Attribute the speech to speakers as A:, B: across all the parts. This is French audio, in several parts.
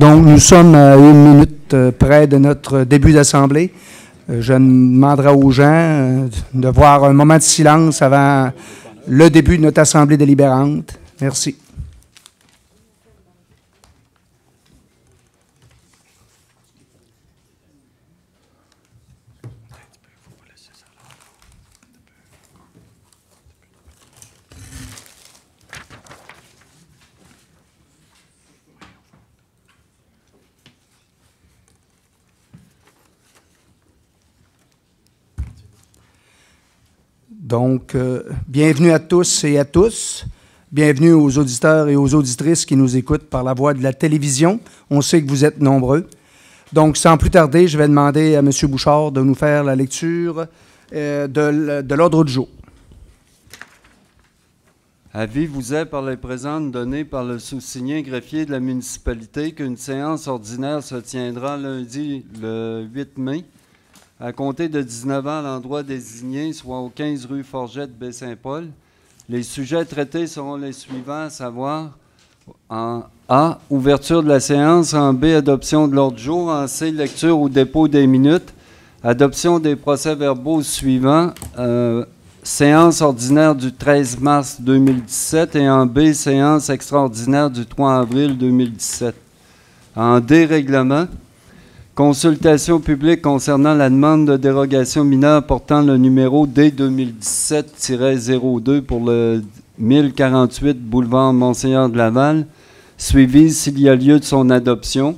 A: Donc, nous sommes à 1 minute près de notre début d'assemblée. Je demanderai aux gens de voir un moment de silence avant le début de notre assemblée délibérante. Merci. Donc, bienvenue à tous et à tous. Bienvenue aux auditeurs et aux auditrices qui nous écoutent par la voie de la télévision. On sait que vous êtes nombreux. Donc, sans plus tarder, je vais demander à M. Bouchard de nous faire la lecture de l'ordre du jour.
B: Avis vous est par les présentes données par le sous-signé greffier de la municipalité qu'une séance ordinaire se tiendra lundi le 8 mai à compter de 19 ans à l'endroit désigné, soit au 15 rue Forgette, Baie-Saint-Paul. Les sujets traités seront les suivants, à savoir en A, ouverture de la séance, en B, adoption de l'ordre du jour, en C, lecture ou dépôt des minutes, adoption des procès-verbaux suivants, séance ordinaire du 13 mars 2017 et en B, séance extraordinaire du 3 avril 2017. En D, règlement. Consultation publique concernant la demande de dérogation mineure portant le numéro D2017-02 pour le 1048 boulevard Monseigneur de Laval, suivi s'il y a lieu de son adoption.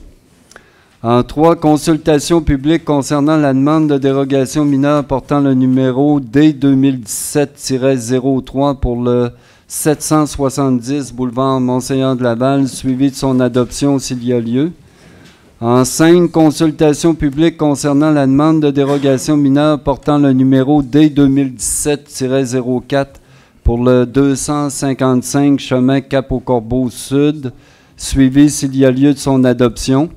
B: En 3, consultation publique concernant la demande de dérogation mineure portant le numéro D2017-03 pour le 770 boulevard Monseigneur de Laval, suivi de son adoption s'il y a lieu. En 5, consultation publique concernant la demande de dérogation mineure portant le numéro D2017-04 pour le 255 chemin Cap-au-Corbeau Sud, suivi s'il y a lieu de son adoption.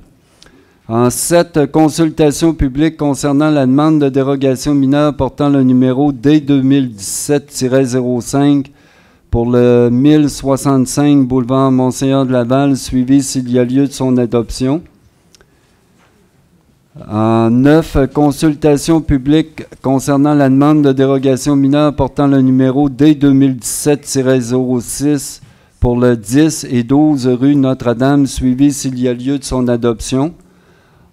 B: En 7, consultation publique concernant la demande de dérogation mineure portant le numéro D2017-05 pour le 1065 boulevard Monseigneur de Laval, suivi s'il y a lieu de son adoption. En 9, consultation publique concernant la demande de dérogation mineure portant le numéro D2017-06 pour le 10 et 12 rue Notre-Dame, suivi s'il y a lieu de son adoption.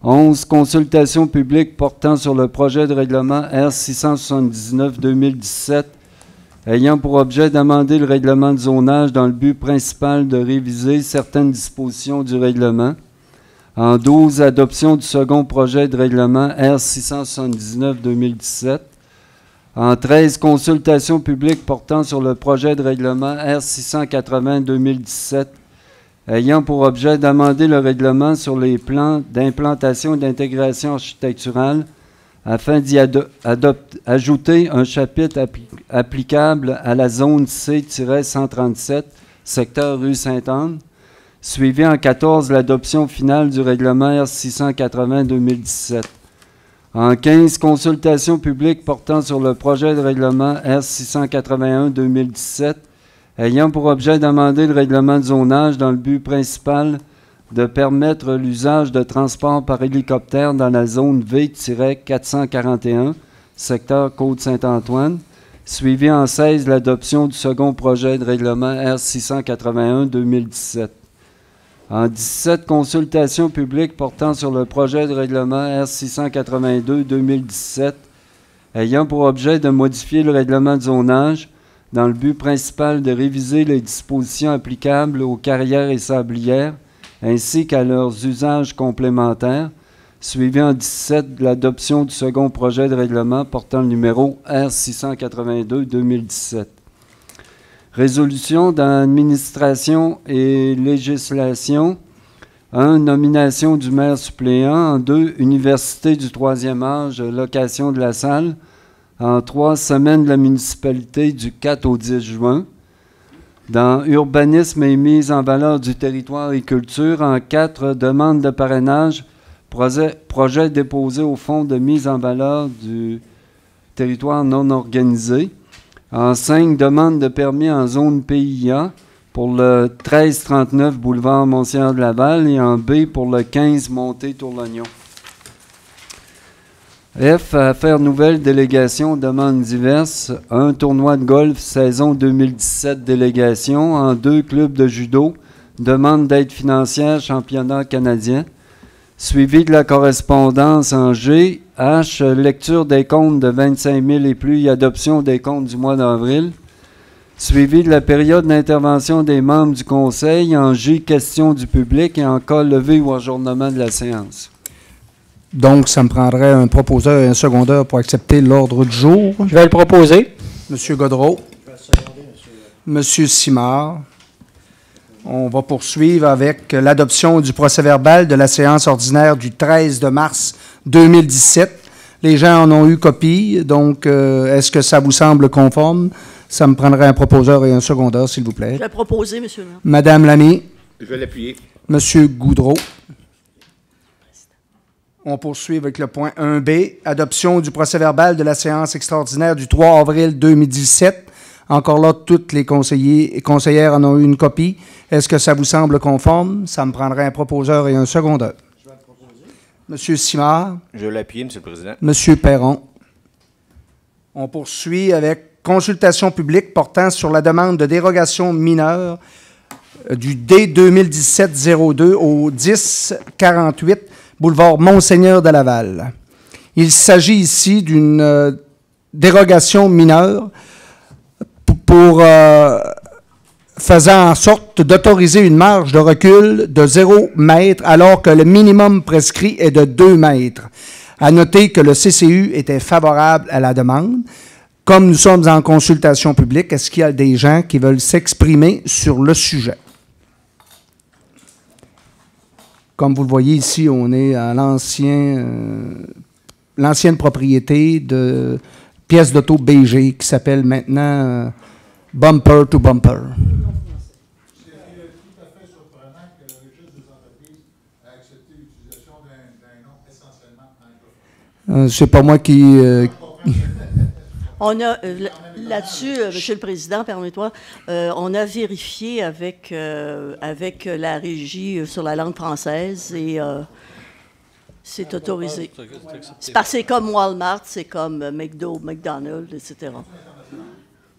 B: 11, consultation publique portant sur le projet de règlement R679-2017 ayant pour objet d'amender le règlement de zonage dans le but principal de réviser certaines dispositions du règlement. En 12, adoption du second projet de règlement R679-2017. En 13, consultation publique portant sur le projet de règlement R680-2017, ayant pour objet d'amender le règlement sur les plans d'implantation et d'intégration architecturale afin d'y ajouter un chapitre applicable à la zone C-137, secteur rue Sainte-Anne. Suivi en 14, l'adoption finale du règlement R680-2017. En 15, consultation publique portant sur le projet de règlement R681-2017, ayant pour objet d'amender le règlement de zonage dans le but principal de permettre l'usage de transport par hélicoptère dans la zone V-441, secteur Côte-Saint-Antoine. Suivi en 16, l'adoption du second projet de règlement R681-2017. En 17, consultation publique portant sur le projet de règlement R682-2017, ayant pour objet de modifier le règlement de zonage dans le but principal de réviser les dispositions applicables aux carrières et sablières, ainsi qu'à leurs usages complémentaires, suivi en 17 l'adoption du second projet de règlement portant le numéro R682-2017. Résolution d'administration et législation. 1. Nomination du maire suppléant. En 2. Université du troisième âge, location de la salle. En 3. Semaine de la municipalité du 4 au 10 juin. Dans urbanisme et mise en valeur du territoire et culture. En 4. Demande de parrainage. Projet déposé au fonds de mise en valeur du territoire non organisé. En 5, demande de permis en zone PIA. pour le 1339 boulevard Monseigneur de Laval et en B pour le 15 montée Tour-L'Oignon. F, affaires nouvelles, délégation, demandes diverses. 1, tournoi de golf, saison 2017, délégation. En 2, club de judo, demande d'aide financière, championnat canadien. Suivi de la correspondance en G. H, lecture des comptes de 25 000 et plus et adoption des comptes du mois d'avril. Suivi de la période d'intervention des membres du conseil. En G, questions du public et en K, levée ou ajournement de la séance.
A: Donc, ça me prendrait un proposeur et un secondeur pour accepter l'ordre du jour.
C: Je vais le proposer.
A: Monsieur Godreau. Monsieur Simard. On va poursuivre avec l'adoption du procès-verbal de la séance ordinaire du 13 de mars 2017. Les gens en ont eu copie, donc est-ce que ça vous semble conforme? Ça me prendrait un proposeur et un secondeur, s'il vous plaît.
D: Je vais proposer, monsieur le maire.
A: Madame Lamy.
E: Je vais l'appuyer.
A: Monsieur Goudreau. On poursuit avec le point 1B, adoption du procès-verbal de la séance extraordinaire du 3 avril 2017. Encore là, tous les conseillers et conseillères en ont eu une copie. Est-ce que ça vous semble conforme? Ça me prendrait un proposeur et un secondeur. Je vais le proposer. Monsieur Simard.
E: Je vais l'appuyer, Monsieur le Président.
A: Monsieur Perron. On poursuit avec consultation publique portant sur la demande de dérogation mineure du D 2017-02 au 1048 boulevard Monseigneur de Laval. Il s'agit ici d'une dérogation mineure pour faisant en sorte d'autoriser une marge de recul de 0 mètre alors que le minimum prescrit est de 2 mètres. À noter que le CCU était favorable à la demande. Comme nous sommes en consultation publique, est-ce qu'il y a des gens qui veulent s'exprimer sur le sujet? Comme vous le voyez ici, on est à l'ancienne propriété de pièces d'auto BG qui s'appelle maintenant Bumper to Bumper.
F: C'est tout à fait surprenant que le registre des entreprises ait accepté l'utilisation d'un nom essentiellement anglophone.
A: C'est pas moi qui...
D: On a, là-dessus, Monsieur le Président, permets-moi, on a vérifié avec la régie sur la langue française et c'est autorisé. C'est parce que c'est comme Walmart, c'est comme McDo, McDonald's, etc.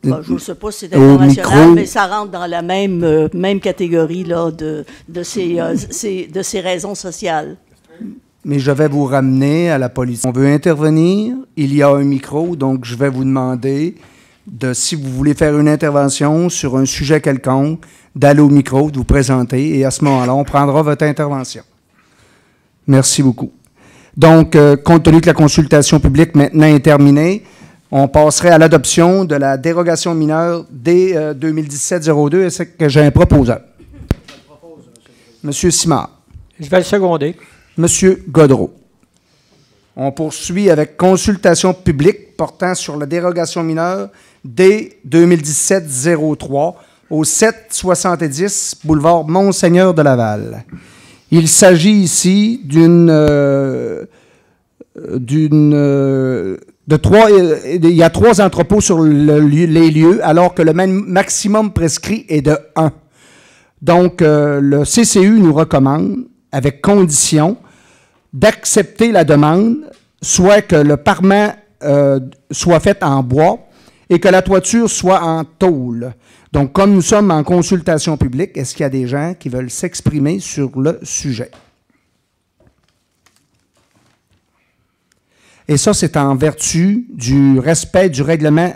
D: Bon, je ne sais pas si c'est international, mais ça rentre dans la même catégorie là, de ces raisons sociales.
A: Mais je vais vous ramener à la police. On veut intervenir, il y a un micro, donc je vais vous demander si vous voulez faire une intervention sur un sujet quelconque, d'aller au micro, de vous présenter, et à ce moment-là, on prendra votre intervention. Merci beaucoup. Donc, compte tenu que la consultation publique maintenant est terminée, on passerait à l'adoption de la dérogation mineure D 2017-02. Est-ce que j'ai un proposeur? Je le propose, Monsieur Simard.
C: Je vais le seconder.
A: Monsieur Godreau. On poursuit avec consultation publique portant sur la dérogation mineure D 2017-03 au 770 boulevard Monseigneur de Laval. Il s'agit ici il y a 3 entrepôts sur les lieux, alors que le maximum prescrit est de 1. Donc, le CCU nous recommande, avec condition, d'accepter la demande, soit que le parement soit fait en bois et que la toiture soit en tôle. Donc, comme nous sommes en consultation publique, est-ce qu'il y a des gens qui veulent s'exprimer sur le sujet? Et ça, c'est en vertu du respect du règlement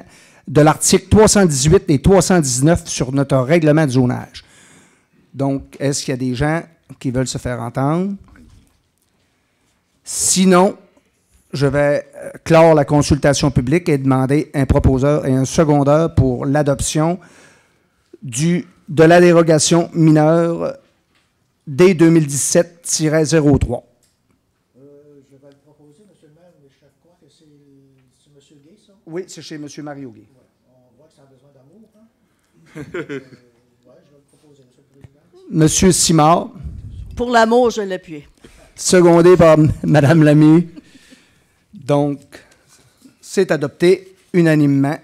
A: de l'article 318 et 319 sur notre règlement de zonage. Donc, est-ce qu'il y a des gens qui veulent se faire entendre? Sinon, je vais clore la consultation publique et demander un proposeur et un secondeur pour l'adoption de la dérogation mineure D 2017-03.
F: Je vais le proposer, monsieur le maire, mais je crois que c'est M. Gay, ça?
A: Oui, c'est chez M. Mario Gay.
F: Ouais. On voit que ça a besoin d'amour, hein? Je vais le proposer, monsieur le président.
A: Monsieur Simard.
D: Pour l'amour, je l'appuie.
A: Secondé par Mme Lamy. Donc, c'est adopté unanimement.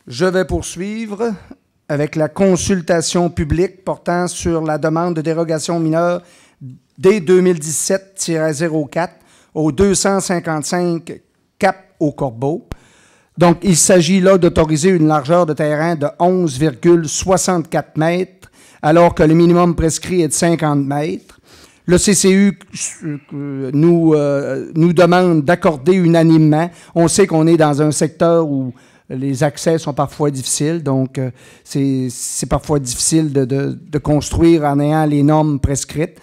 A: Je vais poursuivre avec la consultation publique portant sur la demande de dérogation mineure D2017-04 au 255 Cap au Corbeau. Donc, il s'agit là d'autoriser une largeur de terrain de 11,64 mètres, alors que le minimum prescrit est de 50 mètres. Le CCU nous demande d'accorder unanimement. On sait qu'on est dans un secteur où les accès sont parfois difficiles, donc c'est parfois difficile de construire en ayant les normes prescrites.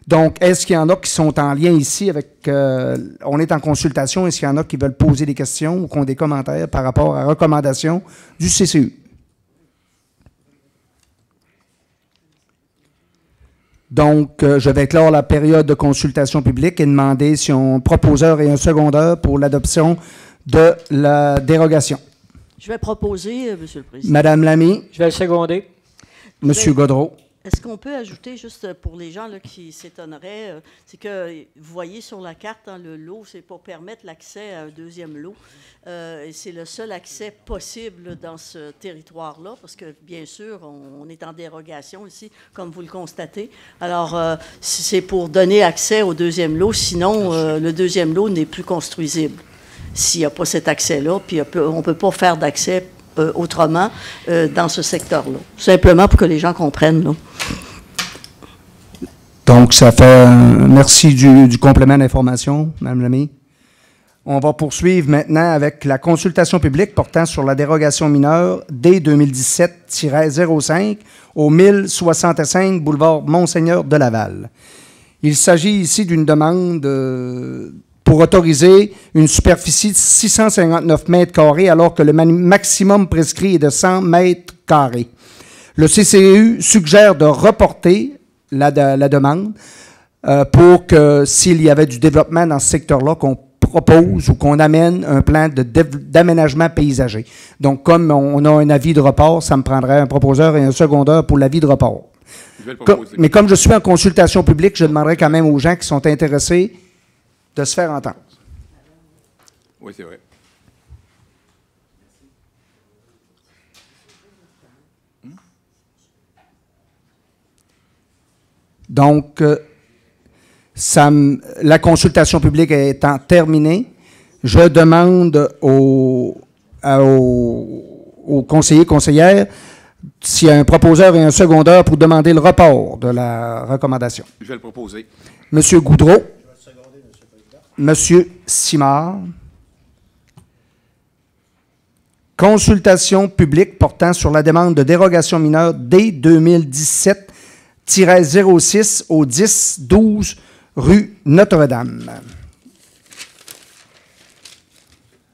A: Donc, est-ce qu'il y en a qui sont en lien ici avec... on est en consultation, est-ce qu'il y en a qui veulent poser des questions ou qui ont des commentaires par rapport à la recommandation du CCU? Donc, je vais clore la période de consultation publique et demander si on a un proposeur et un secondeur pour l'adoption de la dérogation.
D: Je vais proposer, M. le Président.
A: Madame Lamy.
C: Je vais le seconder.
A: Monsieur Gaudreau.
D: Est-ce qu'on peut ajouter, juste pour les gens là, qui s'étonneraient, c'est que vous voyez sur la carte, hein, le lot, c'est pour permettre l'accès à un deuxième lot. Et c'est le seul accès possible dans ce territoire-là, parce que, bien sûr, on est en dérogation ici, comme vous le constatez. Alors, c'est pour donner accès au deuxième lot, sinon, le deuxième lot n'est plus construisible s'il n'y a pas cet accès-là, puis on ne peut pas faire d'accès autrement dans ce secteur-là. Simplement pour que les gens comprennent. Là.
A: Donc, ça fait... merci du complément d'information, Mme Lamy. On va poursuivre maintenant avec la consultation publique portant sur la dérogation mineure D2017-05 au 1065 boulevard Monseigneur de Laval. Il s'agit ici d'une demande pour autoriser une superficie de 659 mètres carrés alors que le maximum prescrit est de 100 mètres carrés. Le CCU suggère de reporter la demande pour que s'il y avait du développement dans ce secteur-là, qu'on propose ou qu'on amène un plan d'aménagement paysager. Donc, comme on a un avis de report, ça me prendrait un proposeur et un secondeur pour l'avis de report.
E: Je vais le proposer.
A: Mais comme je suis en consultation publique, je demanderai quand même aux gens qui sont intéressés de se faire entendre.
E: Oui, c'est vrai.
A: Donc, la consultation publique étant terminée, je demande aux conseillers, conseillères, s'il y a un proposeur et un secondeur pour demander le report de la recommandation.
E: Je vais le proposer.
A: Monsieur Goudreau. Monsieur Simard. Consultation publique portant sur la demande de dérogation mineure D2017-06 au 10-12 rue Notre-Dame.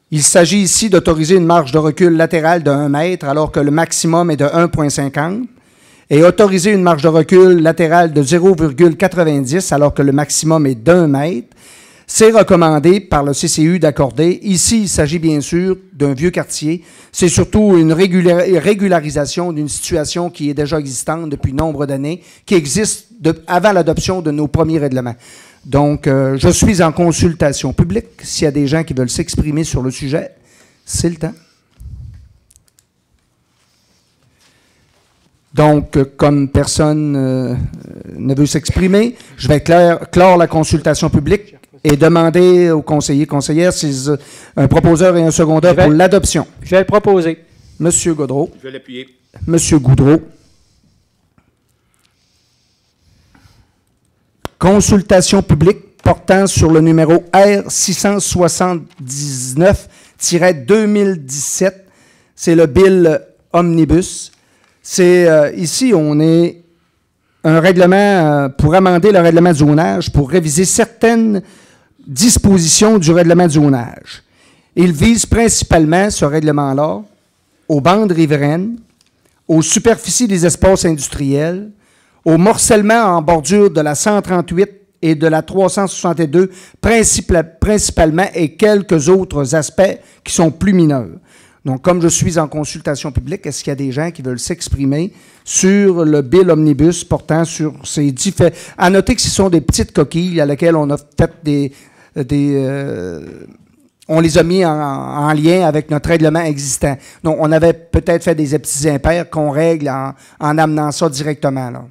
A: Il s'agit ici d'autoriser une marge de recul latérale de 1 mètre alors que le maximum est de 1,50 et autoriser une marge de recul latérale de 0,90 alors que le maximum est d'1 mètre. C'est recommandé par le CCU d'accorder. Ici, il s'agit bien sûr d'un vieux quartier. C'est surtout une régularisation d'une situation qui est déjà existante depuis nombre d'années, qui existe avant l'adoption de nos premiers règlements. Donc, je suis en consultation publique. S'il y a des gens qui veulent s'exprimer sur le sujet, c'est le temps. Donc, comme personne ne veut s'exprimer, je vais clore la consultation publique et demander aux conseillers, conseillères, s'ils un proposeur et un secondeur pour l'adoption.
C: Je vais le proposer.
A: Monsieur Gaudreau.
E: Je vais l'appuyer.
A: Monsieur Goudreau. Consultation publique portant sur le numéro R679-2017. C'est le bill Omnibus. C'est ici, on est un règlement pour amender le règlement de zonage, pour réviser certaines dispositions du règlement de zonage. Il vise principalement, ce règlement-là, aux bandes riveraines, aux superficies des espaces industriels, au morcellement en bordure de la 138 et de la 362 principalement et quelques autres aspects qui sont plus mineurs. Donc, comme je suis en consultation publique, est-ce qu'il y a des gens qui veulent s'exprimer sur le bill omnibus portant sur ces différents... À noter que ce sont des petites coquilles à lesquelles on a fait on les a mis en lien avec notre règlement existant. Donc, on avait peut-être fait des petits impairs qu'on règle en amenant ça directement, là.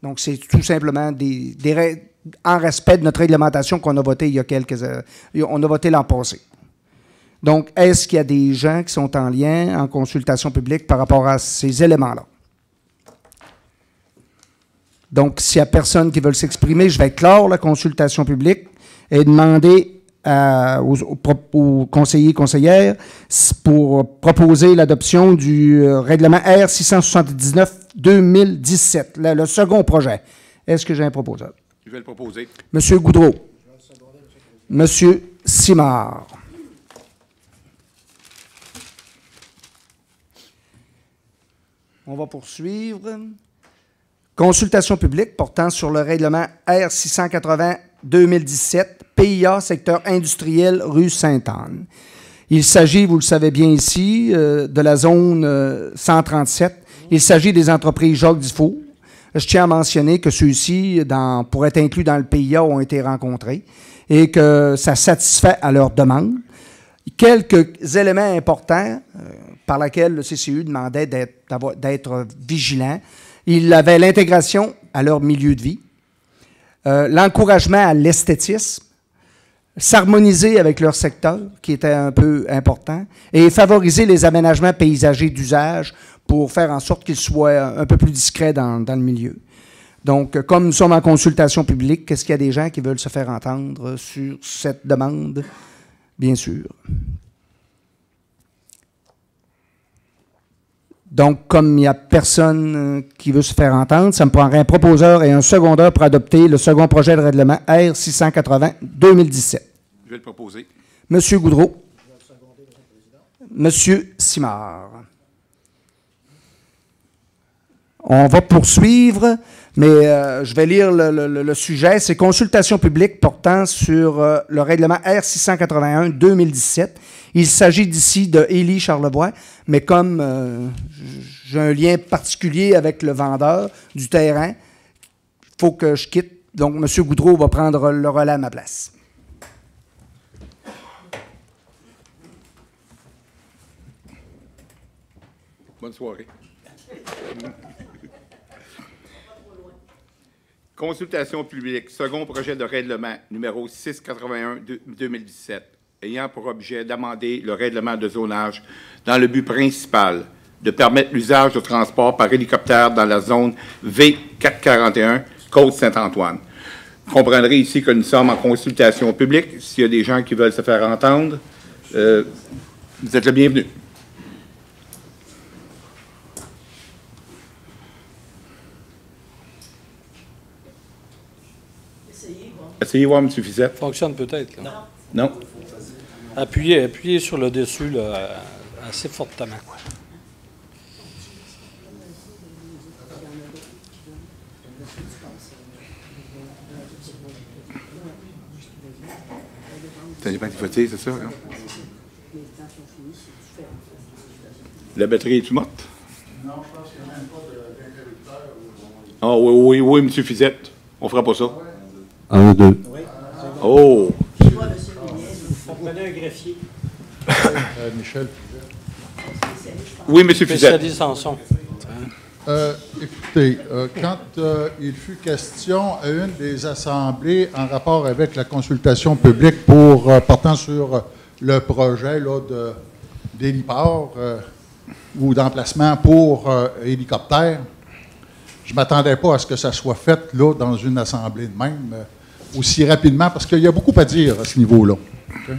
A: Donc, c'est tout simplement des règles en respect de notre réglementation qu'on a votée il y a on a voté l'an passé. Donc, est-ce qu'il y a des gens qui sont en lien, en consultation publique par rapport à ces éléments-là? Donc, s'il n'y a personne qui veut s'exprimer, je vais clore la consultation publique et demander aux conseillers et conseillères pour proposer l'adoption du règlement R679-2017, le second projet. Est-ce que j'ai un proposeur?
E: Je vais le proposer.
A: Monsieur Goudreau. Monsieur Simard. On va poursuivre. Consultation publique portant sur le règlement R680-2017, PIA, secteur industriel, rue Sainte-Anne. Il s'agit, vous le savez bien ici, de la zone 137. Il s'agit des entreprises Jacques Dufault. Je tiens à mentionner que ceux-ci, pour être inclus dans le PIA, ont été rencontrés et que ça satisfait à leurs demandes. Quelques éléments importants par lesquels le CCU demandait d'être vigilant. Il avait l'intégration à leur milieu de vie, l'encouragement à l'esthétisme, s'harmoniser avec leur secteur, qui était un peu important, et favoriser les aménagements paysagers d'usage pour faire en sorte qu'ils soient un peu plus discrets dans le milieu. Donc, comme nous sommes en consultation publique, est-ce qu'il y a des gens qui veulent se faire entendre sur cette demande? Bien sûr. Donc, comme il n'y a personne qui veut se faire entendre, ça me prendrait un proposeur et un secondeur pour adopter le second projet de règlement R680-2017.
E: Je vais le proposer.
A: Monsieur Goudreau. Monsieur Simard. On va poursuivre, mais je vais lire le sujet. C'est consultation publique portant sur le règlement R681-2017. Il s'agit d'ici de Élie Charlevoix, mais comme j'ai un lien particulier avec le vendeur du terrain, il faut que je quitte. Donc, M. Goudreau va prendre le relais à ma place.
E: Bonne soirée. Consultation publique, second projet de règlement numéro 681-2017, ayant pour objet d'amender le règlement de zonage dans le but principal de permettre l'usage de transport par hélicoptère dans la zone V441, Côte-Saint-Antoine. Vous comprendrez ici que nous sommes en consultation publique. S'il y a des gens qui veulent se faire entendre, vous êtes le bienvenu. Essayez voir, M. Fissette.
G: Fonctionne peut-être. Là.
E: Non.
G: Appuyez sur le dessus là, assez fortement. Quoi.
E: Ça dépend du voter, c'est ça? Hein? La batterie est-tu morte?
F: Non, je pense qu'il n'y a même pas d'interrupteur.
E: Ah oui, M. Fissette. On fera pas ça.
H: 1, 2.
E: Oh!
C: Ça prenait un greffier.
F: Michel.
E: Oui, M. Fissette.
G: Spécialiste en son.
F: Écoutez, quand il fut question à une des assemblées en rapport avec la consultation publique portant sur le projet là, d'héliport ou d'emplacement pour hélicoptère, je ne m'attendais pas à ce que ça soit fait là, dans une assemblée de même aussi rapidement, parce qu'il y a beaucoup à dire à ce niveau-là. Okay?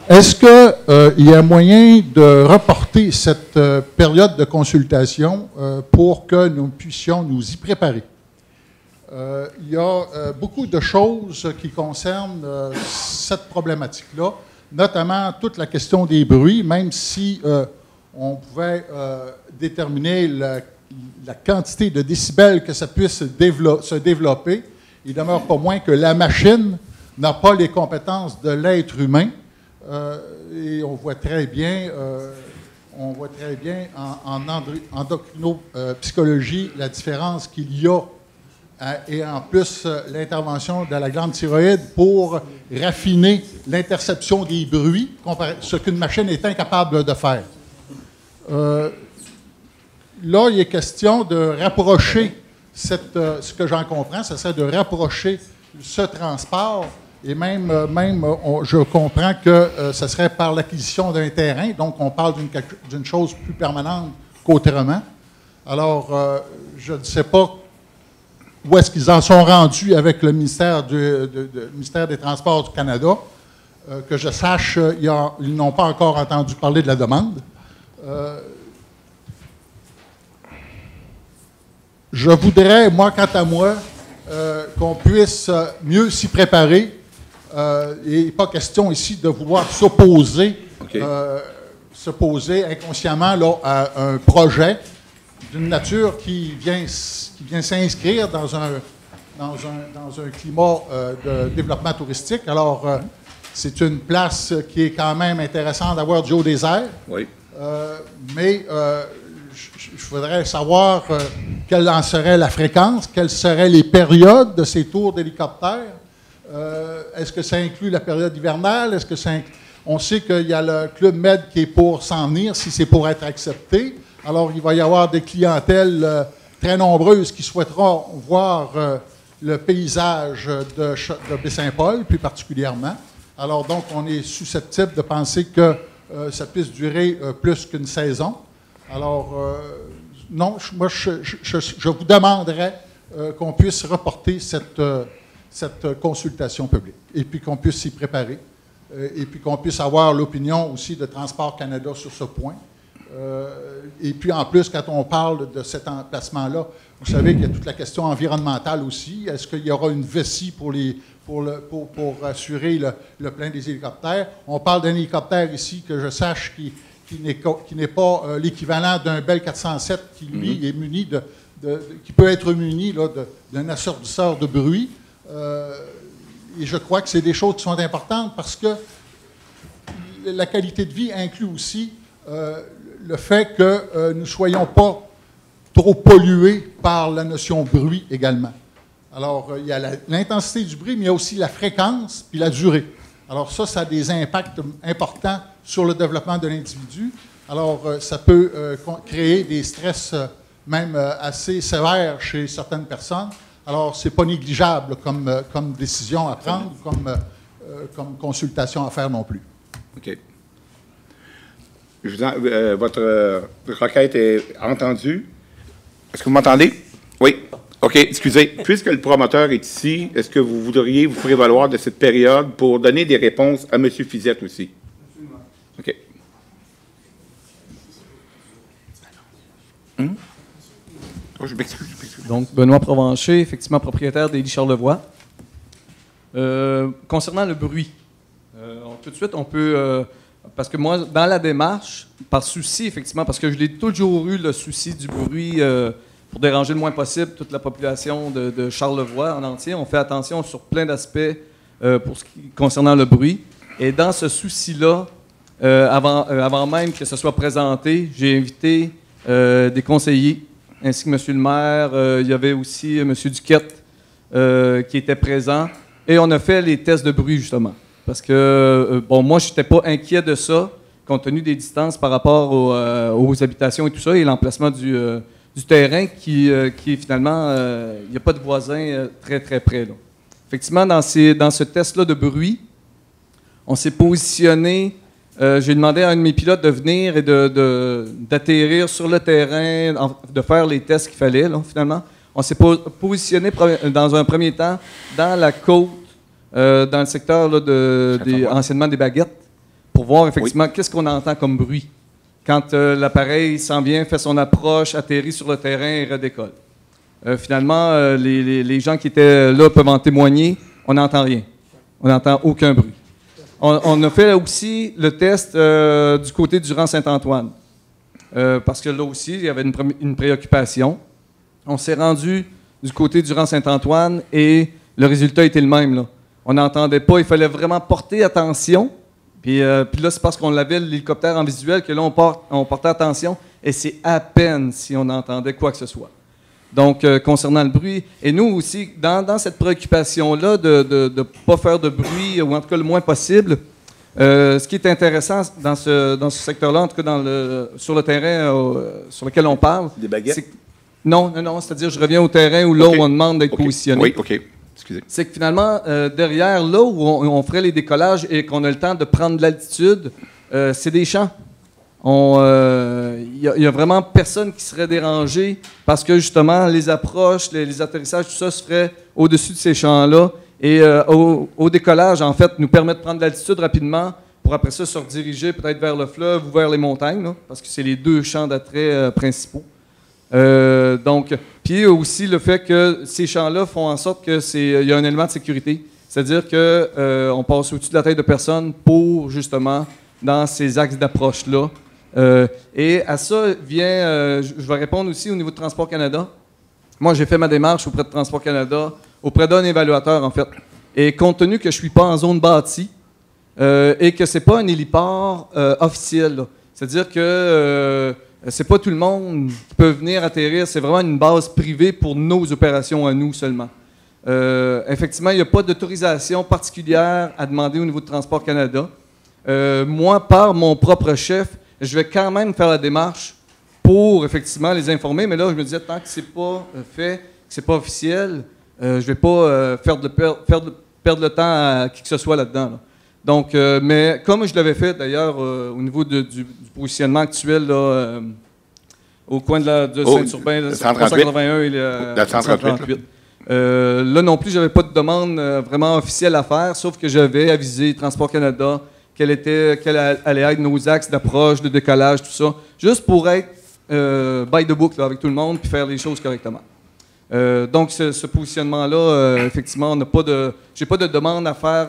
F: Est-ce qu'il y a moyen de reporter cette période de consultation pour que nous puissions nous y préparer? Il y a beaucoup de choses qui concernent cette problématique-là, notamment toute la question des bruits, même si on pouvait déterminer la quantité de décibels que ça puisse se développer, il demeure pas moins que la machine n'a pas les compétences de l'être humain. Et on voit très bien en endocrinopsychologie la différence qu'il y a et en plus l'intervention de la glande thyroïde pour raffiner l'interception des bruits, ce qu'une machine est incapable de faire. Là, il est question de rapprocher, ce que j'en comprends, ce serait de rapprocher ce transport, et même je comprends que ce serait par l'acquisition d'un terrain, donc on parle d'une chose plus permanente qu'autrement. Alors, je ne sais pas où est-ce qu'ils en sont rendus avec le ministère des Transports du Canada. Que je sache, ils n'ont pas encore entendu parler de la demande. Je voudrais, moi, quant à moi, qu'on puisse mieux s'y préparer. Il n'est pas question ici de vouloir s'opposer inconsciemment là, à un projet d'une nature qui vient s'inscrire dans un climat de développement touristique. Alors, c'est une place qui est quand même intéressante d'avoir du haut des airs. Oui. Mais je voudrais savoir quelle en serait la fréquence, quelles seraient les périodes de ces tours d'hélicoptères. Est-ce que ça inclut la période hivernale? Est-ce que on sait qu'il y a le Club Med qui est pour s'en venir, si c'est pour être accepté. Alors, il va y avoir des clientèles très nombreuses qui souhaiteront voir le paysage de Baie-Saint-Paul, plus particulièrement. Alors, donc, on est susceptible de penser que ça puisse durer plus qu'une saison. Alors, non, moi, je vous demanderais qu'on puisse reporter cette consultation publique et puis qu'on puisse s'y préparer et puis qu'on puisse avoir l'opinion aussi de Transport Canada sur ce point. Et puis, en plus, quand on parle de cet emplacement-là, vous savez qu'il y a toute la question environnementale aussi. Est-ce qu'il y aura une vessie pour assurer le plein des hélicoptères? On parle d'un hélicoptère ici, que je sache, qui n'est pas l'équivalent d'un Bell 407 qui, lui, est muni qui peut être muni d'un assourdisseur de bruit. Et je crois que c'est des choses qui sont importantes parce que la qualité de vie inclut aussi le fait que nous ne soyons pas trop pollués par la notion bruit également. Alors, il y a l'intensité du bruit, mais il y a aussi la fréquence puis la durée. Alors ça a des impacts importants sur le développement de l'individu. Alors, ça peut créer des stress même assez sévères chez certaines personnes. Alors, ce n'est pas négligeable comme décision à prendre, comme consultation à faire non plus.
E: OK. Votre requête est entendue. Est-ce que vous m'entendez? Oui. OK, excusez. Puisque le promoteur est ici, est-ce que vous voudriez vous prévaloir de cette période pour donner des réponses à M. Fizette aussi? Absolument. OK. Oh, je m'excuse.
H: Donc, Benoît Provencher, effectivement propriétaire d'Élie Charlevoix. Concernant le bruit, tout de suite, on peut... parce que moi, dans la démarche, par souci, effectivement, parce que je l'ai toujours eu, le souci du bruit, pour déranger le moins possible toute la population de Charlevoix en entier, on fait attention sur plein d'aspects pour ce qui concernant le bruit. Et dans ce souci-là, avant même que ce soit présenté, j'ai invité des conseillers, ainsi que M. le maire. Il y avait aussi M. Duquette qui était présent. Et on a fait les tests de bruit, justement. Parce que, moi, je n'étais pas inquiet de ça, compte tenu des distances par rapport aux habitations et tout ça, et l'emplacement du terrain qui finalement, il n'y a pas de voisins très, très près. Là. Effectivement, dans ce test-là de bruit, on s'est positionné. J'ai demandé à un de mes pilotes de venir et d'atterrir sur le terrain, de faire les tests qu'il fallait, là, finalement. On s'est positionné dans un premier temps dans la côte, dans le secteur là, anciennement des Baguettes, pour voir effectivement qu'est-ce qu'on entend comme bruit quand l'appareil s'en vient, fait son approche, atterrit sur le terrain et redécolle. Finalement, les gens qui étaient là peuvent en témoigner, on n'entend rien. On n'entend aucun bruit. On a fait aussi le test du côté du rang Saint-Antoine, parce que là aussi, il y avait une préoccupation. On s'est rendu du côté du rang Saint-Antoine et le résultat était le même. Là. On n'entendait pas, il fallait vraiment porter attention. Puis là, c'est parce qu'on avait l'hélicoptère en visuel que là, on portait attention et c'est à peine si on entendait quoi que ce soit. Donc, concernant le bruit. Et nous aussi, dans cette préoccupation-là de ne pas faire de bruit, ou en tout cas le moins possible, ce qui est intéressant dans ce secteur-là, en tout cas sur le terrain sur lequel on parle...
E: Des baguettes?
H: Non, c'est-à-dire je reviens au terrain où là où on demande d'être positionné.
E: Oui, OK. Excusez.
H: C'est que finalement, derrière là où on ferait les décollages et qu'on a le temps de prendre de l'altitude, c'est des champs. Il y a vraiment personne qui serait dérangé parce que justement, les approches, les atterrissages, tout ça se ferait au-dessus de ces champs-là. Et au décollage, en fait, nous permet de prendre de l'altitude rapidement pour après ça se rediriger peut-être vers le fleuve ou vers les montagnes, là, parce que c'est les deux champs d'attrait principaux. Donc, puis aussi le fait que ces champs-là font en sorte que il y a un élément de sécurité. C'est-à-dire que on passe au-dessus de la tête de personne pour justement dans ces axes d'approche-là. Et à ça vient, je vais répondre aussi au niveau de Transport Canada. Moi, j'ai fait ma démarche auprès de Transport Canada, auprès d'un évaluateur, en fait. Et compte tenu que je ne suis pas en zone bâtie et que ce n'est pas un héliport officiel, là. C'est-à-dire que c'est pas tout le monde qui peut venir atterrir, c'est vraiment une base privée pour nos opérations à nous seulement. Effectivement, il n'y a pas d'autorisation particulière à demander au niveau de Transport Canada. Moi, par mon propre chef, je vais quand même faire la démarche pour effectivement les informer, mais là, je me disais, tant que c'est pas fait, que c'est pas officiel, je vais pas perdre le temps à qui que ce soit là-dedans. Là. Donc, mais comme je l'avais fait d'ailleurs au niveau du positionnement actuel là, au coin de Saint-Urbain, le 381 et le 138. Là non plus, j'avais pas de demande vraiment officielle à faire, sauf que j'avais avisé Transport Canada quel allait être nos axes d'approche, de décollage, tout ça, juste pour être by the book là, avec tout le monde puis faire les choses correctement. Donc, ce positionnement-là, effectivement, j'ai pas de demande à faire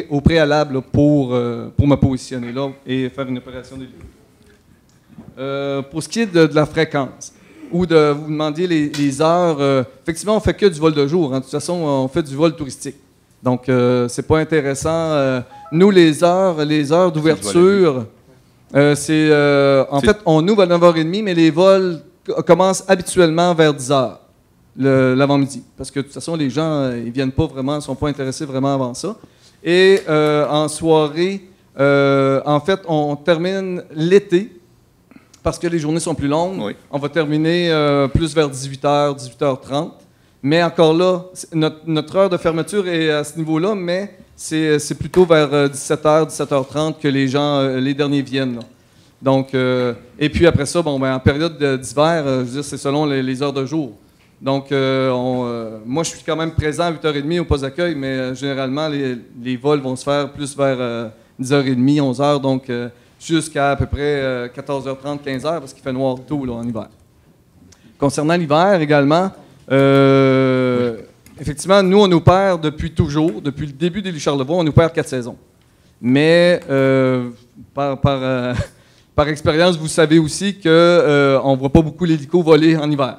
H: au préalable là, pour me positionner là et faire une opération de lieu. Pour ce qui est de la fréquence, ou de vous demandiez les heures, effectivement, on fait que du vol de jour. Hein. De toute façon, on fait du vol touristique. Donc, c'est pas intéressant. Nous, les heures d'ouverture, c'est... en fait, on ouvre à 9h30, mais les vols commencent habituellement vers 10h. L'avant-midi. Parce que de toute façon, les gens, ils viennent pas vraiment, ne sont pas intéressés vraiment avant ça. Et en soirée, en fait, on termine l'été, parce que les journées sont plus longues. Oui. On va terminer plus vers 18h, 18h30. Mais encore là, notre heure de fermeture est à ce niveau-là, mais c'est plutôt vers 17h, 17h30 que les gens, les derniers viennent. Là. Donc, et puis après ça, bon, ben, en période d'hiver, je veux dire, c'est selon les heures de jour. Donc, moi, je suis quand même présent à 8h30 au poste d'accueil, mais généralement, les vols vont se faire plus vers 10h30, 11h, donc jusqu'à peu près 14h30, 15h, parce qu'il fait noir tôt là, en hiver. Concernant l'hiver également, effectivement, nous, on opère depuis toujours, depuis le début de l'île Charlevoix, on opère 4 saisons. Mais par expérience, vous savez aussi qu'on ne voit pas beaucoup l'hélico voler en hiver.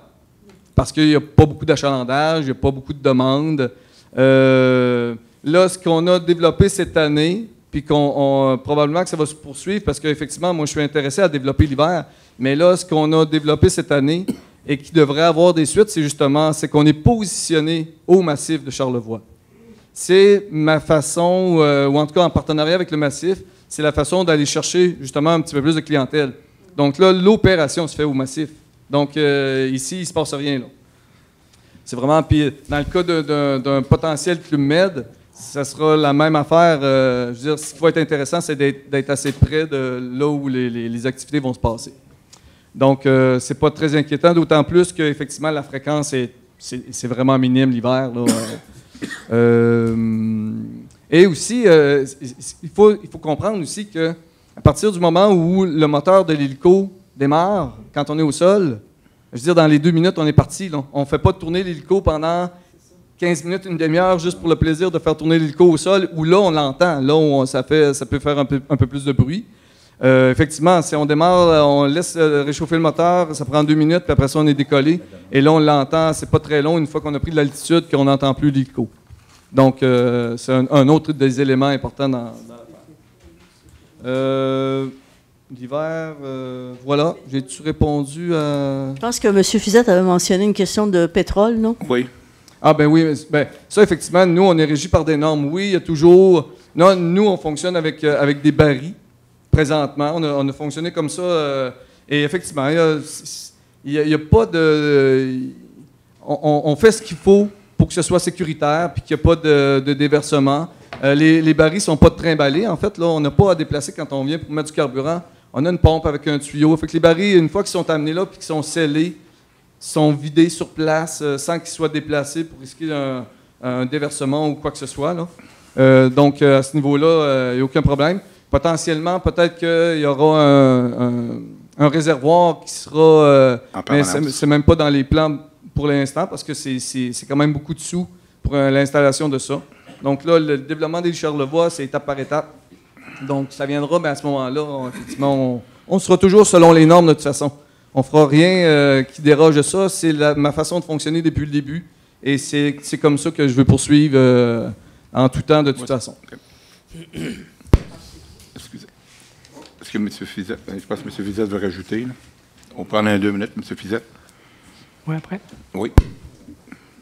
H: Parce qu'il n'y a pas beaucoup d'achalandage, il n'y a pas beaucoup de demandes. Là, ce qu'on a développé cette année, puis probablement que ça va se poursuivre, parce qu'effectivement, moi, je suis intéressé à développer l'hiver, mais là, ce qu'on a développé cette année et qui devrait avoir des suites, c'est qu'on est positionné au massif de Charlevoix. C'est ma façon, ou en tout cas en partenariat avec le massif, c'est la façon d'aller chercher justement un petit peu plus de clientèle. Donc là, l'opération se fait au massif. Donc, ici, il ne se passe rien. Là. C'est vraiment... Puis, dans le cas d'un potentiel Club Med, ça sera la même affaire. Je veux dire, ce qui va être intéressant, c'est d'être assez près de là où les activités vont se passer. Donc, c'est pas très inquiétant, d'autant plus qu'effectivement, la fréquence, c'est vraiment minime l'hiver. Et aussi, il faut comprendre aussi qu'à partir du moment où le moteur de l'hélico démarre, quand on est au sol, je veux dire, dans les 2 minutes, on est parti. Là. On ne fait pas tourner l'hélico pendant 15 minutes, une demi-heure, juste pour le plaisir de faire tourner l'hélico au sol, où là, on l'entend. Là, où ça peut faire un peu plus de bruit. Effectivement, si on démarre, on laisse réchauffer le moteur, ça prend 2 minutes, puis après ça, on est décollé. Et là, on l'entend, c'est pas très long, une fois qu'on a pris de l'altitude, qu'on n'entend plus l'hélico. Donc, c'est un autre des éléments importants dans l'affaire. d'hiver. Voilà, j'ai-tu répondu à...
D: Je pense que M. Fizette avait mentionné une question de pétrole, non?
E: Oui.
H: Ah ben oui, ça effectivement, nous on est régi par des normes. Oui, il y a toujours... Non, nous on fonctionne avec des barils présentement. On a fonctionné comme ça. Et effectivement, il y a pas de... On fait ce qu'il faut pour que ce soit sécuritaire puis qu'il n'y ait pas de déversement. Les barils ne sont pas trimballés. En fait, là, on n'a pas à déplacer quand on vient pour mettre du carburant. On a une pompe avec un tuyau. Fait que les barils, une fois qu'ils sont amenés là puis qu'ils sont scellés, sont vidés sur place sans qu'ils soient déplacés pour risquer un déversement ou quoi que ce soit. Là. Donc, à ce niveau-là, il n'y a aucun problème. Potentiellement, peut-être qu'il y aura un réservoir qui sera... mais c'est même pas dans les plans pour l'instant parce que c'est quand même beaucoup de sous pour l'installation de ça. Donc là, le développement des Charlevoix, c'est étape par étape. Donc, ça viendra, mais à ce moment-là, effectivement, on sera toujours selon les normes de toute façon. On ne fera rien qui déroge de ça. C'est ma façon de fonctionner depuis le début. Et c'est comme ça que je veux poursuivre en tout temps, de toute façon.
E: Okay. Excusez. Est-ce que M. Fizette, je pense que M. Fizette veut rajouter? Là. On prend 2 minutes, M. Fizette.
C: Oui, après?
E: Oui.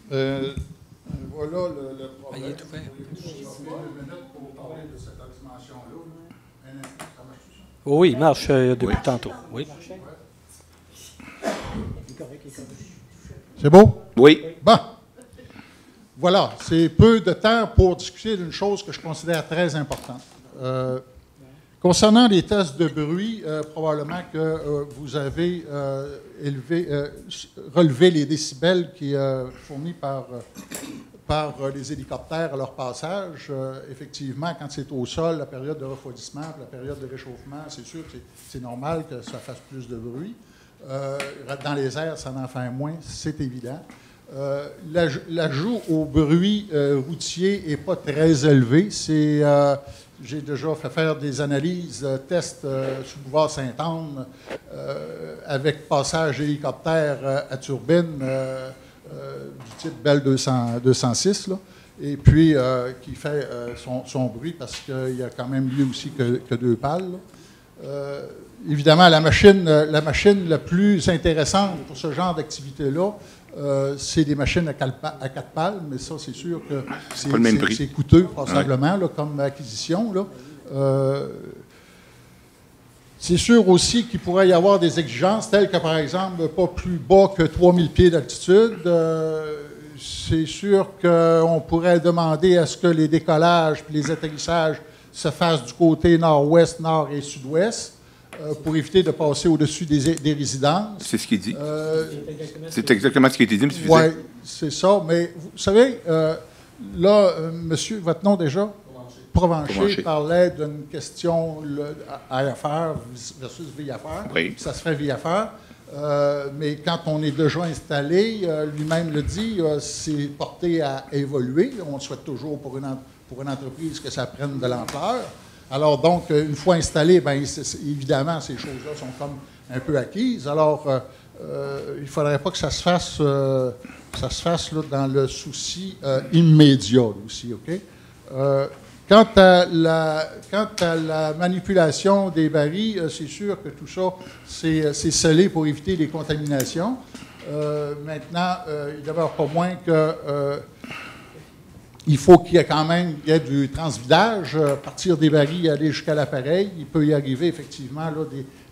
F: Voilà le problème.
C: Il est tout fait. Oui, il marche depuis tantôt. Oui.
F: C'est beau?
E: Oui.
F: Bon. Voilà, c'est peu de temps pour discuter d'une chose que je considère très importante. Concernant les tests de bruit, probablement que vous avez relevé les décibels qui fournis par les hélicoptères à leur passage. Effectivement, quand c'est au sol, la période de refroidissement, la période de réchauffement, c'est sûr que c'est normal que ça fasse plus de bruit. Dans les airs, ça en fait moins, c'est évident. L'ajout au bruit routier n'est pas très élevé. J'ai déjà fait faire des analyses, tests sous boulevard Sainte-Anne avec passage d'hélicoptère à turbine du type Bell 206, là, et puis qui fait son bruit parce qu'il y a quand même lieu aussi que 2 pales. Évidemment, la machine la plus intéressante pour ce genre d'activité-là, c'est des machines à 4 pales, mais ça, c'est sûr que c'est coûteux, passablement, là, comme acquisition. Là. C'est sûr aussi qu'il pourrait y avoir des exigences telles que, par exemple, pas plus bas que 3000 pieds d'altitude. C'est sûr qu'on pourrait demander à ce que les décollages et les atterrissages se fassent du côté nord-ouest, nord et sud-ouest. Pour éviter de passer au-dessus des résidences.
E: C'est ce qu'il dit. C'est exactement ce qui a été dit, M. Fizette.
F: Oui, c'est ça. Mais vous savez, là, monsieur, votre nom déjà? Provencher parlait d'une question à affaires versus via affaires.
E: Oui.
F: Ça se fait via affaires. Mais quand on est déjà installé, lui-même le dit, c'est porté à évoluer. On souhaite toujours pour une entreprise que ça prenne de l'ampleur. Alors, donc, une fois installé, bien, évidemment, ces choses-là sont comme un peu acquises. Alors, il ne faudrait pas que ça se fasse là, dans le souci immédiat aussi, OK? Quant à la manipulation des barils, c'est sûr que tout ça, c'est scellé pour éviter les contaminations. Maintenant, il demeure pas moins que... il faut qu'il y ait quand même du transvidage, partir des barils et aller jusqu'à l'appareil. Il peut y arriver effectivement là,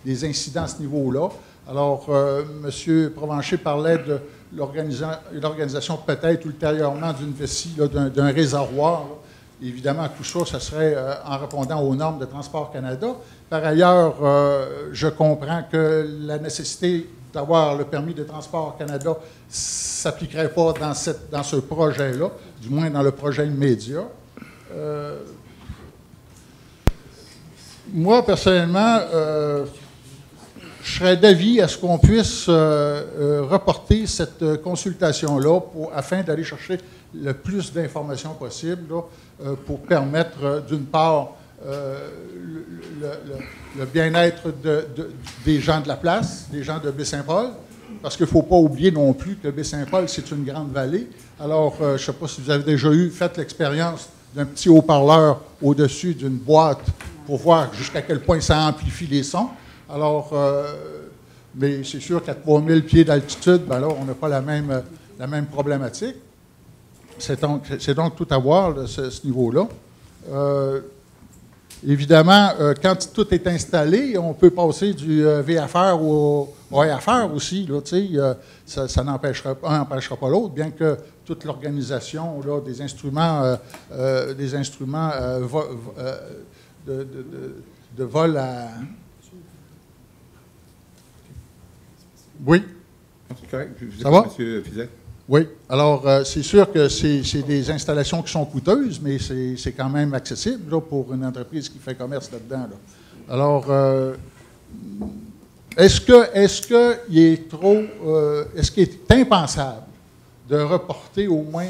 F: des incidents à ce niveau-là. Alors, M. Provencher parlait de l'organisation peut-être ultérieurement d'une vessie, d'un réservoir. Là. Évidemment, tout ça, ça serait en répondant aux normes de Transport Canada. Par ailleurs, je comprends que la nécessité d'avoir le permis de Transport Canada ne s'appliquerait pas dans ce projet-là, du moins dans le projet immédiat. Moi, personnellement, je serais d'avis à ce qu'on puisse reporter cette consultation-là afin d'aller chercher le plus d'informations possible là, pour permettre, d'une part, le bien-être des gens de la place, des gens de Baie-Saint-Paul, parce qu'il ne faut pas oublier non plus que Baie-Saint-Paul, c'est une grande vallée. Alors, je ne sais pas si vous avez déjà fait l'expérience d'un petit haut-parleur au-dessus d'une boîte pour voir jusqu'à quel point ça amplifie les sons. Alors, mais c'est sûr qu'à 3000 pieds d'altitude, ben là, on n'a pas la même problématique. C'est donc tout à voir, là, ce niveau-là. Évidemment, quand tout est installé, on peut passer du VFR au AFR aussi. Là, ça n'empêchera pas l'autre, bien que toute l'organisation là, des instruments de vol à... Oui?
E: C'est correct.
F: Ça va?
E: M. Fiset.
F: Oui. Alors, c'est sûr que c'est des installations qui sont coûteuses, mais c'est quand même accessible là, pour une entreprise qui fait commerce là-dedans. Là. Alors, est-ce qu'il est impensable de reporter au moins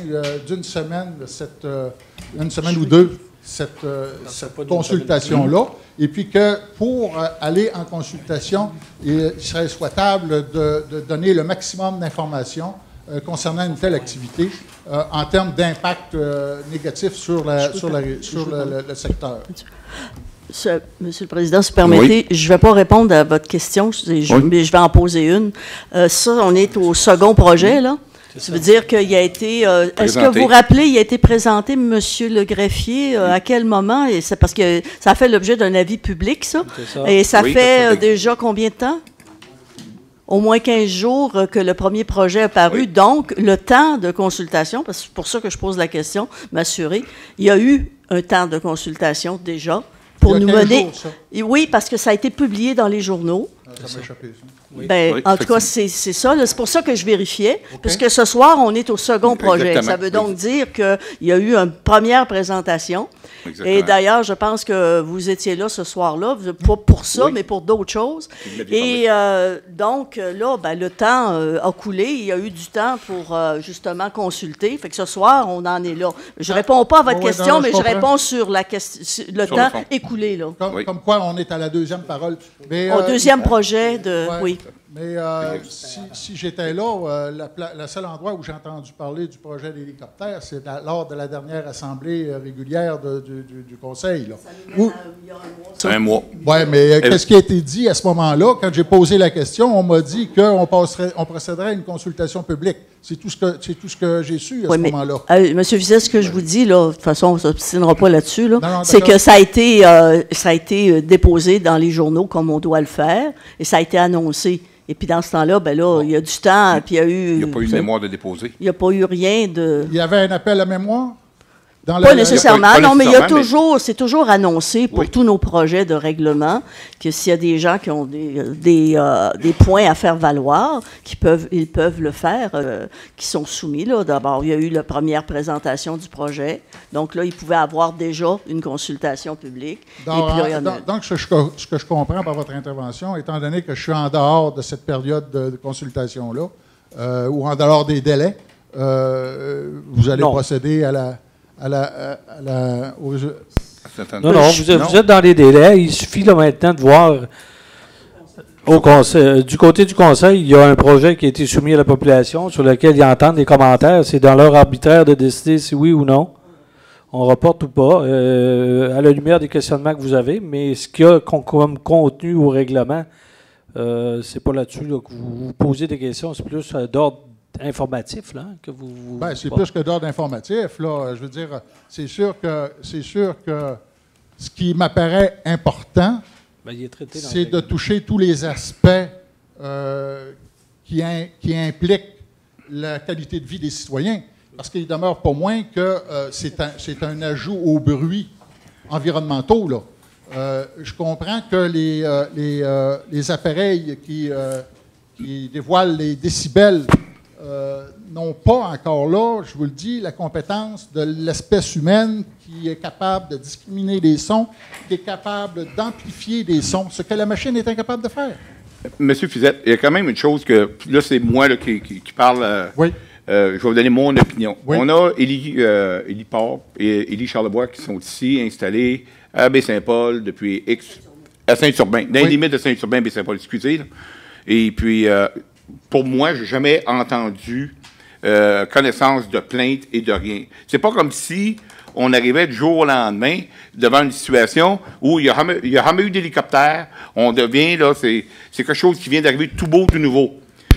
F: d'une semaine, une semaine ou deux, cette consultation-là, et puis que pour aller en consultation, il serait souhaitable de donner le maximum d'informations concernant une telle activité en termes d'impact négatif sur le secteur.
D: Monsieur le Président, si vous permettez, je ne vais pas répondre à votre question, mais je vais en poser une. Ça, on est au second projet, là. Ça veut dire qu'il a été... est-ce que vous vous rappelez, il a été présenté, Monsieur le greffier, à quel moment? Et c'est parce que ça a fait l'objet d'un avis public, ça. Et ça fait déjà combien de temps? Au moins 15 jours que le premier projet est paru. Donc, le temps de consultation, parce que c'est pour ça que je pose la question, m'assurer, il y a eu un temps de consultation déjà pour nous mener... Oui, parce que ça a été publié dans les journaux.
F: Ça m'a échappé, ça.
D: En tout cas, c'est ça. C'est pour ça que je vérifiais, puisque ce soir, on est au second projet. Exactement. Ça veut donc dire qu'il y a eu une première présentation. Exactement. Et d'ailleurs, je pense que vous étiez là ce soir-là, pas pour ça, mais pour d'autres choses. Et donc, là, le temps a coulé. Il y a eu du temps pour, justement, consulter. Fait que ce soir, on en est là. Je ne réponds pas à votre question, mais je réponds sur le temps écoulé. Là.
F: Comme quoi, on est à la deuxième parole. Mais,
D: au deuxième projet de... Oui.
F: Mais si j'étais là, le seul endroit où j'ai entendu parler du projet d'hélicoptère, c'est lors de la dernière assemblée régulière du Conseil. Là.
E: C'est un mois.
F: Oui, mais qu'est-ce qui a été dit à ce moment-là? Quand j'ai posé la question, on m'a dit qu'on procéderait à une consultation publique. C'est tout ce que j'ai su à ce moment-là.
D: Monsieur Fiset, ce que je vous dis, là, de toute façon, on ne s'obstinera pas là-dessus, là, c'est que ça a été déposé dans les journaux comme on doit le faire, et ça a été annoncé. Et puis dans ce temps-là, il y a du temps, puis il y a eu...
E: Il n'y a pas eu de mémoire de déposer.
D: Il n'y a pas eu rien de...
F: Il y avait un appel à mémoire?
D: Pas nécessairement, non, mais c'est toujours annoncé pour tous nos projets de règlement que s'il y a des gens qui ont des points à faire valoir, ils peuvent le faire, qui sont soumis. Là. D'abord, il y a eu la première présentation du projet. Donc là, ils pouvaient avoir déjà une consultation publique.
F: Donc, ce que je comprends par votre intervention, étant donné que je suis en dehors de cette période de consultation-là, ou en dehors des délais, vous allez procéder
C: Non, vous êtes dans les délais. Il suffit là, maintenant de voir du côté du Conseil, il y a un projet qui a été soumis à la population sur lequel ils entendent des commentaires. C'est dans leur arbitraire de décider si oui ou non on reporte ou pas, à la lumière des questionnements que vous avez. Mais ce qu'il y a comme contenu au règlement, c'est pas là-dessus là, que vous posez des questions, c'est plus d'ordre informatif, là, que vous...
F: c'est plus que d'ordre informatif, là. Je veux dire, c'est sûr que ce qui m'apparaît important, c'est de toucher tous les aspects qui impliquent la qualité de vie des citoyens. Parce qu'il demeure pas moins que c'est un ajout aux bruits environnementaux, là. Je comprends que les appareils qui dévoilent les décibels n'ont pas encore là, je vous le dis, la compétence de l'espèce humaine qui est capable de discriminer les sons, qui est capable d'amplifier des sons, ce que la machine est incapable de faire.
E: Monsieur Fiset, il y a quand même une chose que, là, c'est moi là, qui parle.
F: Oui.
E: Je vais vous donner mon opinion.
F: Oui.
E: On a Élie Port et Élie Charlebois qui sont ici, installés à Baie-Saint-Paul depuis à Saint-Urbain, dans les limites de Saint-Urbain, Baie-Saint-Paul, excusez. Là. Et puis, pour moi, je n'ai jamais entendu connaissance de plainte et de rien. C'est pas comme si on arrivait du jour au lendemain devant une situation où il n'y a jamais eu d'hélicoptère. On devient, là, c'est quelque chose qui vient d'arriver tout beau, tout nouveau.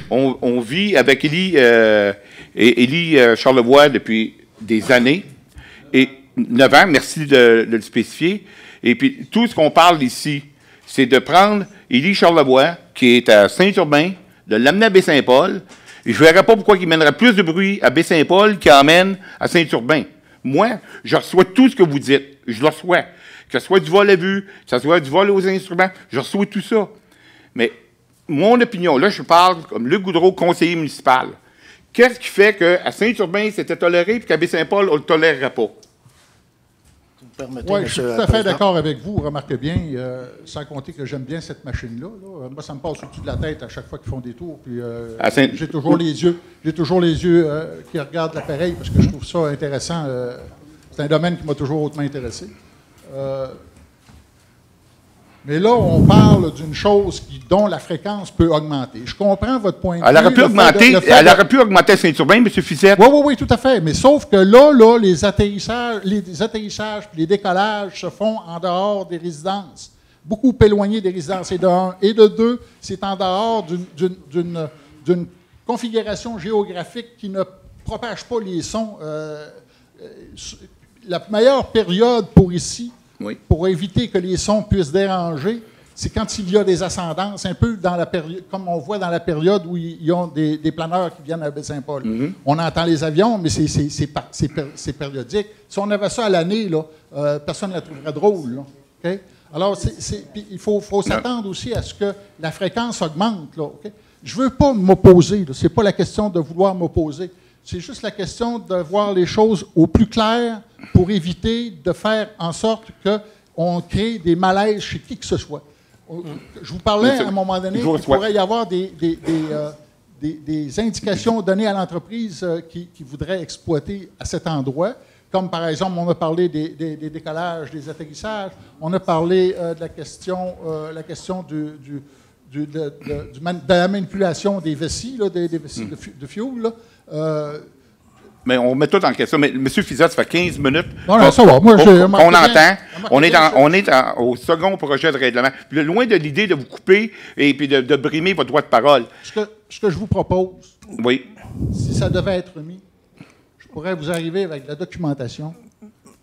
E: On vit avec Élie Charlevoix depuis des années, et 9 ans, merci de le spécifier. Et puis, tout ce qu'on parle ici, c'est de prendre Élie Charlevoix, qui est à Saint-Urbain, de l'amener à Baie-Saint-Paul. Et je ne verrais pas pourquoi il mènerait plus de bruit à Baie-Saint-Paul qu'il emmène à Saint-Urbain. Moi, je reçois tout ce que vous dites. Je le reçois. Que ce soit du vol à vue, que ce soit du vol aux instruments, je reçois tout ça. Mais mon opinion, là, je parle comme Luc Goudreau, conseiller municipal. Qu'est-ce qui fait qu'à Saint-Urbain, c'était toléré, puis qu'à Baie-Saint-Paul, on ne le tolérerait pas?
F: Oui, je suis tout à fait d'accord avec vous. Remarquez bien, sans compter que j'aime bien cette machine-là. Là. Moi, ça me passe au-dessus de la tête à chaque fois qu'ils font des tours. Puis, j'ai toujours les yeux qui regardent l'appareil parce que je trouve ça intéressant. C'est un domaine qui m'a toujours hautement intéressé. Mais là, on parle d'une chose dont la fréquence peut augmenter. Je comprends votre point de vue.
E: Elle aurait pu augmenter à Saint-Urbain, M. Fizette.
F: Oui, tout à fait. Mais sauf que là, les atterrissages et les décollages se font en dehors des résidences. Beaucoup éloignés des résidences. Et de un. Et de deux, c'est en dehors d'une configuration géographique qui ne propage pas les sons. La meilleure période pour ici, pour éviter que les sons puissent déranger, c'est quand il y a des ascendances, un peu dans la période, comme on voit dans la période où ils ont des planeurs qui viennent à Baie-Saint-Paul. Mm-hmm. On entend les avions, mais c'est périodique. Si on avait ça à l'année, personne ne la trouverait drôle. Là, okay? Alors, il faut s'attendre aussi à ce que la fréquence augmente. Là, okay? Je ne veux pas m'opposer. Ce n'est pas la question de vouloir m'opposer. C'est juste la question de voir les choses au plus clair pour éviter de faire en sorte qu'on crée des malaises chez qui que ce soit. Je vous parlais à un moment donné qu'il pourrait y avoir des indications données à l'entreprise qui voudrait exploiter à cet endroit, comme par exemple, on a parlé des décollages, des atterrissages, on a parlé de la question de la manipulation des vessies, là, des vessies de fioul, là.
E: Mais on met tout en question. Mais M. Fizette, ça fait 15 minutes
F: qu'on entend.
E: On est au second projet de règlement. Puis loin de l'idée de vous couper et puis de brimer votre droit de parole.
F: Ce que je vous propose,
E: oui,
F: si ça devait être mis, je pourrais vous arriver avec la documentation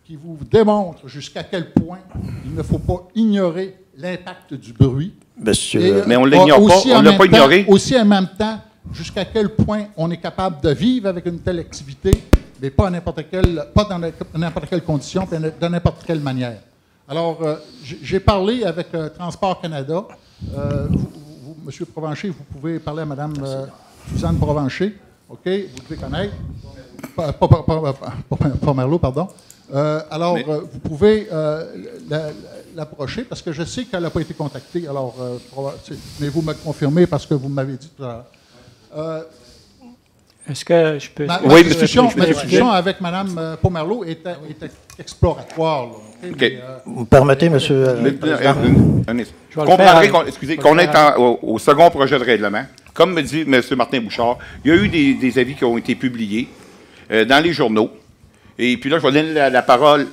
F: qui vous démontre jusqu'à quel point il ne faut pas ignorer l'impact du bruit.
E: Monsieur, mais on ne l'ignore pas, on ne l'a pas ignoré.
F: Aussi en même temps, jusqu'à quel point on est capable de vivre avec une telle activité, mais pas dans n'importe quelle condition, de n'importe quelle manière. Alors, j'ai parlé avec Transport Canada. M. Provencher, vous pouvez parler à Mme Suzanne Provencher. OK? Vous devez connaître. Pas Merlot, pardon. Vous pouvez l'approcher parce que je sais qu'elle n'a pas été contactée. Alors, mais vous me confirmez parce que vous m'avez dit tout à l'heure.
C: Est-ce que je peux...
F: Ma discussion avec Mme Pomerleau était exploratoire. Là, okay?
I: Okay. Vous me permettez, monsieur...
E: Vous comprendrez qu'on est au second projet de règlement. Comme me dit M. Martin Bouchard, il y a eu des avis qui ont été publiés dans les journaux. Et puis là, je vais donner la parole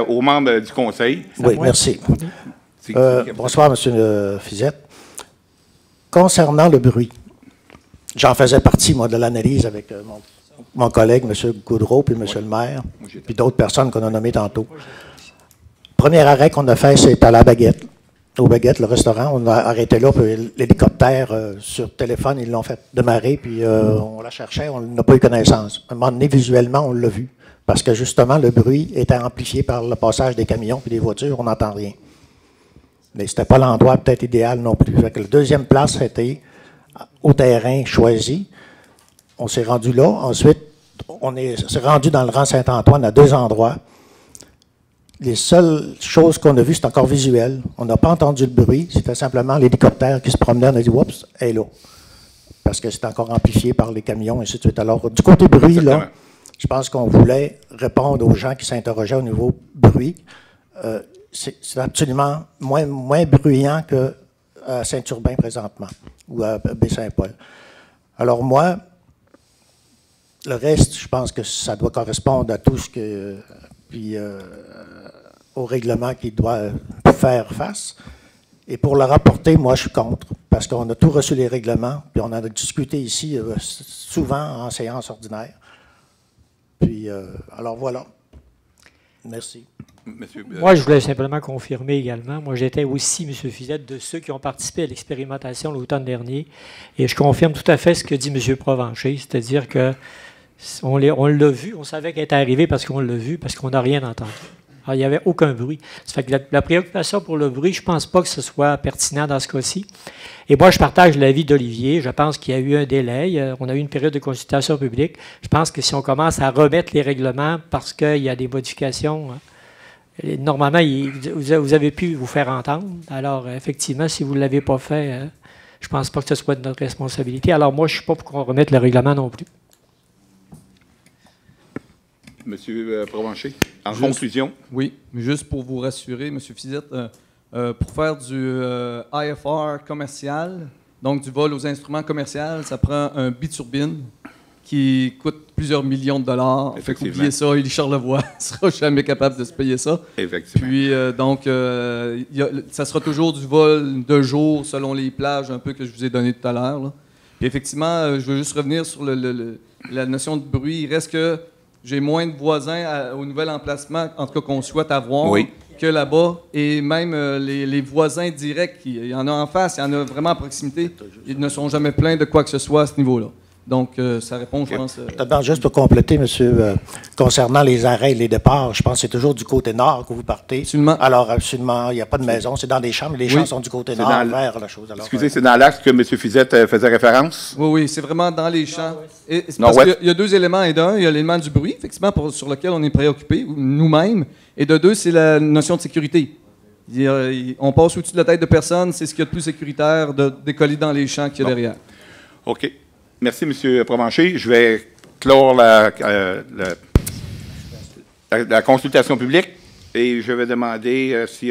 E: aux membres du Conseil.
I: Oui, merci. Bonsoir, M. Fizette. Concernant le bruit, j'en faisais partie, moi, de l'analyse avec mon collègue, M. Goudreau, puis M. le maire, puis d'autres personnes qu'on a nommées tantôt. Premier arrêt qu'on a fait, c'est à la Baguette. Au Baguette, le restaurant, on a arrêté là, puis l'hélicoptère sur téléphone, ils l'ont fait démarrer, puis on la cherchait, on n'a pas eu connaissance. À un moment donné, visuellement, on l'a vu, parce que justement, le bruit était amplifié par le passage des camions puis des voitures, on n'entend rien. Mais ce n'était pas l'endroit peut-être idéal non plus. Fait que la deuxième place, c'était au terrain choisi. On s'est rendu là. Ensuite, on s'est rendu dans le rang Saint-Antoine à 2 endroits. Les seules choses qu'on a vues, c'est encore visuel. On n'a pas entendu le bruit. C'était simplement l'hélicoptère qui se promenait. On a dit, oups, elle est là. Parce que c'est encore amplifié par les camions, et ainsi de suite. Alors, du côté bruit, là, je pense qu'on voulait répondre aux gens qui s'interrogeaient au niveau bruit. C'est absolument moins bruyant qu'à Saint-Urbain présentement, ou à Baie-Saint-Paul. Alors moi, le reste, je pense que ça doit correspondre à tout ce que puis au règlement qui doit faire face. Et pour le rapporter, moi, je suis contre, parce qu'on a tout reçu les règlements, puis on en a discuté ici souvent en séance ordinaire. Puis, alors voilà. Merci.
J: Moi, je voulais simplement confirmer également. Moi, j'étais aussi, M. Fizette, de ceux qui ont participé à l'expérimentation l'automne dernier. Et je confirme tout à fait ce que dit M. Provencher, c'est-à-dire que on l'a vu, on savait qu'elle était arrivée parce qu'on l'a vu, parce qu'on n'a rien entendu. Alors, il n'y avait aucun bruit. Ça fait que la préoccupation pour le bruit, je ne pense pas que ce soit pertinent dans ce cas-ci. Et moi, je partage l'avis d'Olivier. Je pense qu'il y a eu un délai. On a eu une période de consultation publique. Je pense que si on commence à remettre les règlements parce qu'il y a des modifications, normalement, vous avez pu vous faire entendre. Alors, effectivement, si vous ne l'avez pas fait, je ne pense pas que ce soit de notre responsabilité. Alors, moi, je ne suis pas pour qu'on remette le règlement non plus.
E: Monsieur Provencher, en conclusion.
H: Oui, mais juste pour vous rassurer, Monsieur Fizette, pour faire du IFR commercial, donc du vol aux instruments commerciaux, ça prend un biturbine qui coûte plusieurs millions de dollars. Fait qu'oubliez ça, Élie Charlevoix ne sera jamais capable de se payer ça.
E: Effectivement.
H: Puis, ça sera toujours du vol de jour selon les plages un peu que je vous ai donné tout à l'heure. Puis effectivement, je veux juste revenir sur la notion de bruit. Il reste que j'ai moins de voisins au nouvel emplacement, en tout cas qu'on souhaite avoir, que là-bas. Et même les voisins directs, il y en a en face, il y en a vraiment à proximité, ils ne sont jamais plaints de quoi que ce soit à ce niveau-là. Donc, ça répond, je pense...
I: D'abord, juste pour compléter, monsieur, concernant les arrêts et les départs, je pense que c'est toujours du côté nord que vous partez.
H: Absolument.
I: Alors, absolument, il n'y a pas de maison, c'est dans des chambres. Les chambres sont du côté nord vers la chose. Alors,
E: excusez, c'est dans l'axe que M. Fizette faisait référence?
H: Oui, c'est vraiment dans les champs. Et parce qu'il y a deux éléments. Et d'un, il y a l'élément du bruit, effectivement, sur lequel on est préoccupé, nous-mêmes. Et de deux, c'est la notion de sécurité. On passe au-dessus de la tête de personne, c'est ce qu'il y a de plus sécuritaire de décoller dans les champs qu'il y a derrière.
E: OK. Merci, M. Provencher. Je vais clore la consultation publique et je vais demander si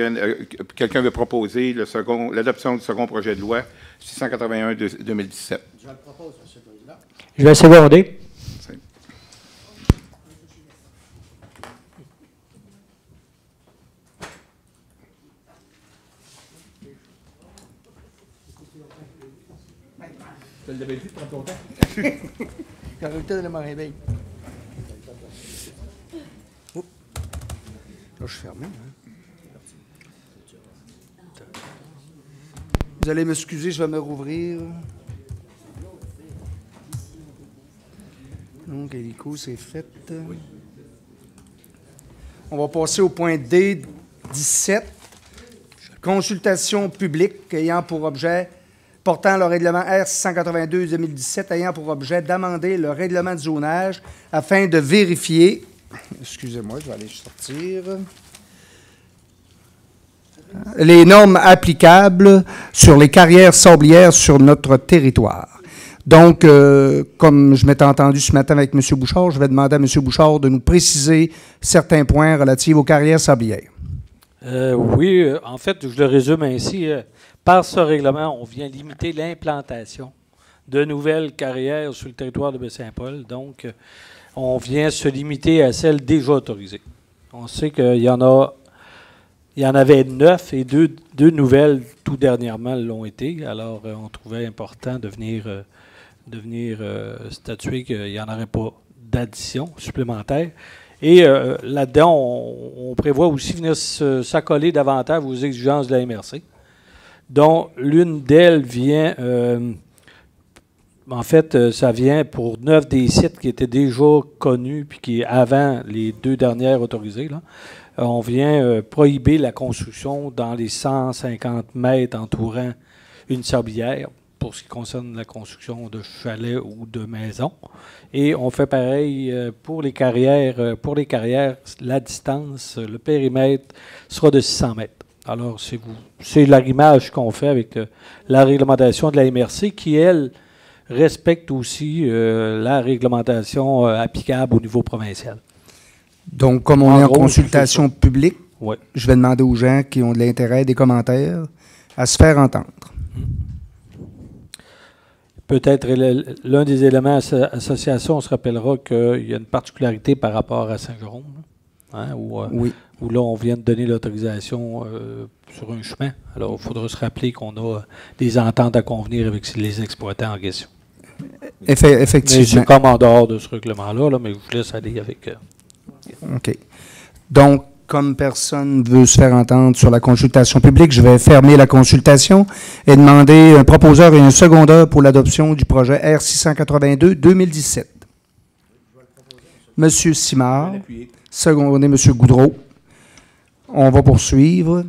E: quelqu'un veut proposer l'adoption du second projet de loi 681 de 2017.
I: Je le propose, M. le Président.
J: Je vais seconder.
A: Je l'avais dit, prends ton temps. Quand le temps de me réveiller. Là, je suis fermé. Hein? Vous allez m'excuser, je vais me rouvrir. Donc, hélico, c'est fait. Oui. On va passer au point D, 17. Consultation publique ayant pour objet... portant le règlement R682-2017 ayant pour objet d'amender le règlement de zonage afin de vérifier... Excusez-moi, je vais aller sortir. Les normes applicables sur les carrières sablières sur notre territoire. Donc, comme je m'étais entendu ce matin avec M. Bouchard, je vais demander à M. Bouchard de nous préciser certains points relatifs aux carrières sablières.
C: Oui, en fait, je le résume ainsi. Par ce règlement, on vient limiter l'implantation de nouvelles carrières sur le territoire de Baie-Saint-Paul. Donc, on vient se limiter à celles déjà autorisées. On sait qu'il y en avait 9 et deux nouvelles tout dernièrement l'ont été. Alors, on trouvait important de venir statuer qu'il n'y en aurait pas d'addition supplémentaire. Et là-dedans, on prévoit aussi venir s'accoler davantage aux exigences de la MRC, dont l'une d'elles vient, en fait, ça vient pour 9 des sites qui étaient déjà connus, puis qui, avant les 2 dernières autorisées, là, on vient prohiber la construction dans les 150 mètres entourant une sablière, pour ce qui concerne la construction de chalets ou de maisons. Et on fait pareil pour les carrières. Pour les carrières, la distance, le périmètre sera de 600 mètres. Alors, c'est l'arrimage qu'on fait avec la réglementation de la MRC qui, elle, respecte aussi la réglementation applicable au niveau provincial.
A: Donc, comme on est en consultation publique, je vais demander aux gens qui ont de l'intérêt, des commentaires, à se faire entendre.
C: Peut-être l'un des éléments association, on se rappellera qu'il y a une particularité par rapport à Saint-Jérôme. hein,
A: Oui.
C: où là, on vient de donner l'autorisation sur un chemin. Alors, il faudra se rappeler qu'on a des ententes à convenir avec les exploitants en question.
A: Effectivement.
C: Mais c'est comme en dehors de ce règlement-là, là, mais je vous laisse aller avec...
A: OK. Donc, comme personne ne veut se faire entendre sur la consultation publique, je vais fermer la consultation et demander un proposeur et un secondeur pour l'adoption du projet R682-2017. Monsieur Simard, secondé Monsieur Goudreau. On va poursuivre.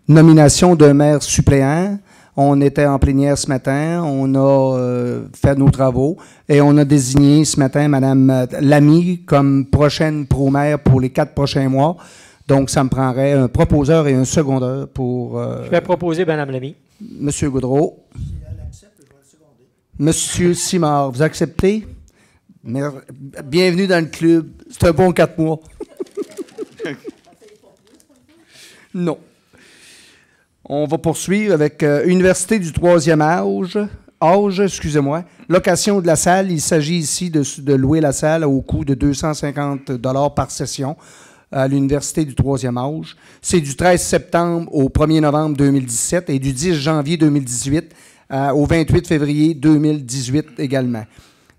A: Nomination d'un maire suppléant. On était en plénière ce matin, on a fait nos travaux et on a désigné ce matin Mme Lamy comme prochaine pro-maire pour les 4 prochains mois. Donc, ça me prendrait un proposeur et un secondeur pour...
J: Je vais proposer Mme Lamy.
A: M. Goudreau. Si elle accepte, je vais le seconder. M. Simard, vous acceptez? Bienvenue dans le club. C'est un bon 4 mois. Non. On va poursuivre avec Université du troisième âge, excusez-moi. Location de la salle. Il s'agit ici de louer la salle au coût de 250 $ par session à l'Université du troisième âge. C'est du 13 septembre au 1er novembre 2017 et du 10 janvier 2018 au 28 février 2018 également.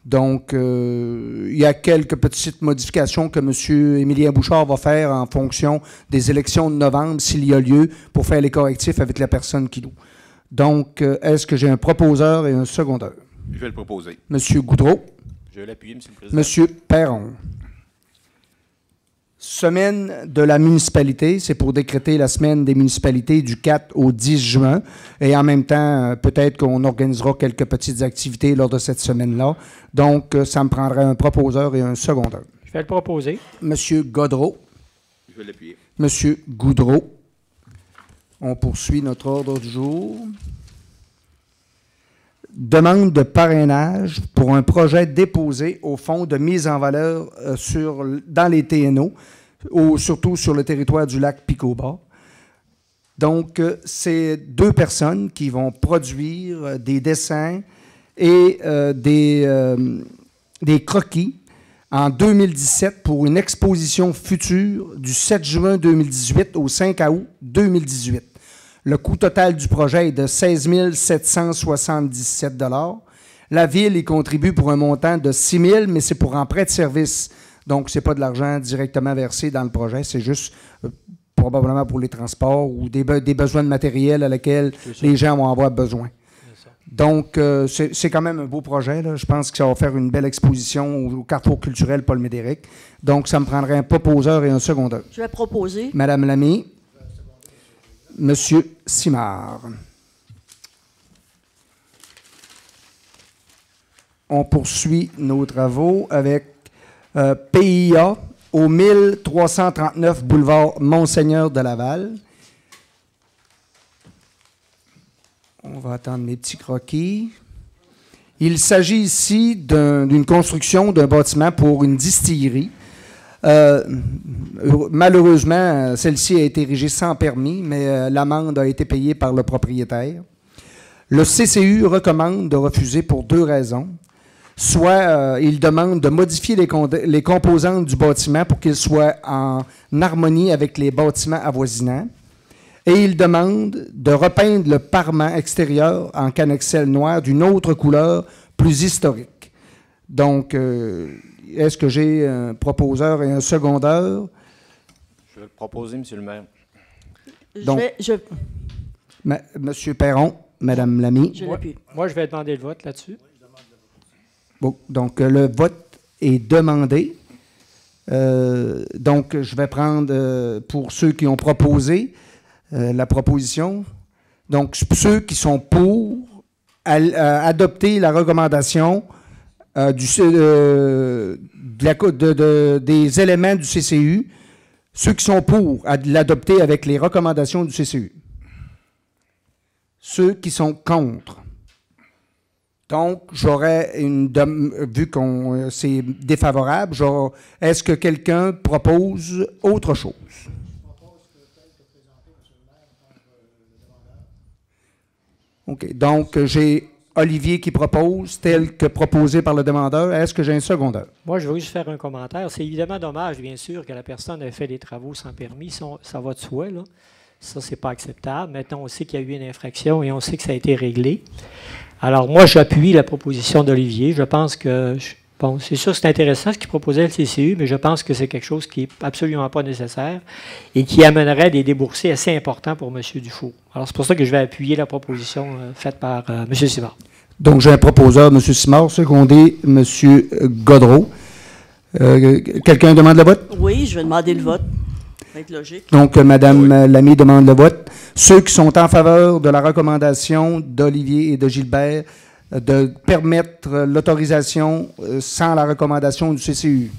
A: Donc, il y a quelques petites modifications que M. Émilien Bouchard va faire en fonction des élections de novembre, s'il y a lieu, pour faire les correctifs avec la personne qui loue. Donc, est-ce que j'ai un proposeur et un secondeur?
E: Je vais le proposer.
A: M. Goudreau.
K: Je vais l'appuyer, M. le Président.
A: M. Perron. Semaine de la municipalité, c'est pour décréter la semaine des municipalités du 4 au 10 juin. Et en même temps, peut-être qu'on organisera quelques petites activités lors de cette semaine-là. Donc, ça me prendrait un proposeur et un secondeur.
J: Je vais le proposer.
A: M. Godreau.
E: Je vais l'appuyer.
A: M. Goudreau. On poursuit notre ordre du jour. Demande de parrainage pour un projet déposé au fonds de mise en valeur dans les TNO, surtout sur le territoire du lac Picoba. Donc, c'est 2 personnes qui vont produire des dessins et des croquis en 2017 pour une exposition future du 7 juin 2018 au 5 août 2018. Le coût total du projet est de 16 777 $. La Ville y contribue pour un montant de 6 000 $, mais c'est pour un prêt de service. Donc, ce n'est pas de l'argent directement versé dans le projet, c'est juste probablement pour les transports ou des besoins de matériel à lesquels les gens vont avoir besoin. Donc, c'est quand même un beau projet, là. Je pense que ça va faire une belle exposition au Carrefour culturel Paul Médéric. Donc, ça me prendrait un proposeur et un secondeur.
D: Je vais proposer.
A: Madame Lamy. Monsieur Simard. On poursuit nos travaux avec PIA au 1339 boulevard Monseigneur de Laval. On va attendre mes petits croquis. Il s'agit ici d'une construction d'un bâtiment pour une distillerie. Malheureusement, celle-ci a été érigée sans permis, mais l'amende a été payée par le propriétaire. Le CCU recommande de refuser pour 2 raisons. Soit il demande de modifier les composantes du bâtiment pour qu'ils soient en harmonie avec les bâtiments avoisinants. Et il demande de repeindre le parement extérieur en cannexelle noire d'une autre couleur plus historique. Donc, est-ce que j'ai un proposeur et un secondeur?
K: Je vais le proposer, M. le maire.
A: Donc, Monsieur Perron, Mme Lamy.
J: Moi, je vais demander le vote là-dessus.
A: Bon, donc, le vote est demandé. Donc, je vais prendre pour ceux qui ont proposé la proposition. Donc, ceux qui sont pour adopter la recommandation des éléments du CCU, ceux qui sont pour l'adopter avec les recommandations du CCU. Ceux qui sont contre. Donc, j'aurais vu qu'on c'est défavorable, est-ce que quelqu'un propose autre chose? OK. Donc, j'ai Olivier qui propose, tel que proposé par le demandeur. Est-ce que j'ai un secondeur?
J: Moi, je veux juste faire un commentaire. C'est évidemment dommage, bien sûr, que la personne ait fait des travaux sans permis. Ça va de soi, là. Ça, c'est pas acceptable. Maintenant, on sait qu'il y a eu une infraction et on sait que ça a été réglé. Alors, moi, j'appuie la proposition d'Olivier. Je pense que... Bon, c'est sûr que c'est intéressant ce qu'il proposait le CCU, mais je pense que c'est quelque chose qui n'est absolument pas nécessaire et qui amènerait des déboursés assez importants pour M. Dufour. Alors, c'est pour ça que je vais appuyer la proposition faite par M. Simard.
A: Donc, j'ai un proposeur, M. Simard, secondé M. Godreau. Quelqu'un demande le vote?
D: Oui, je vais demander le vote. Ça va être logique.
A: Donc, Mme Lamy demande le vote. Ceux qui sont en faveur de la recommandation d'Olivier et de Gilbert de permettre l'autorisation sans la recommandation du CCU.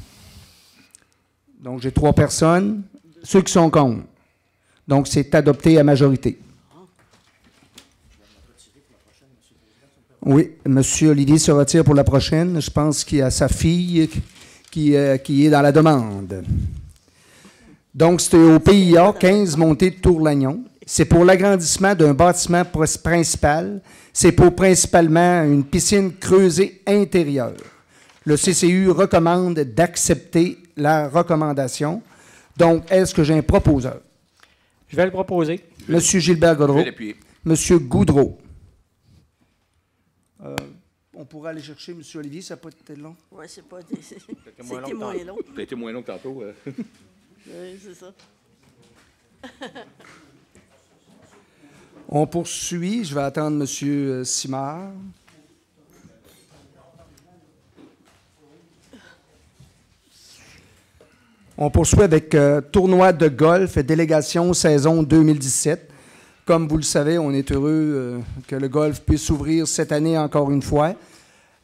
A: Donc, j'ai 3 personnes. Ceux qui sont contre. Donc, c'est adopté à majorité. Oui, M. Olivier se retire pour la prochaine. Je pense qu'il y a sa fille qui est dans la demande. Donc, c'était au PIA 15 montée de Tour-Lagnon. C'est pour l'agrandissement d'un bâtiment principal. C'est pour principalement une piscine creusée intérieure. Le CCU recommande d'accepter la recommandation. Donc, est-ce que j'ai un proposeur?
J: Je vais le proposer.
A: M. Gilbert Godreau.
E: Je vais l'appuyer.
A: M. Goudreau. On pourrait aller chercher M. Olivier, ça n'a pas été long?
D: Oui, c'était moins long.
E: Ça a été moins long que tantôt.
D: Oui, c'est ça.
A: On poursuit. Je vais attendre M. Simard. On poursuit avec tournoi de golf et délégation saison 2017. Comme vous le savez, on est heureux que le golf puisse s'ouvrir cette année encore une fois.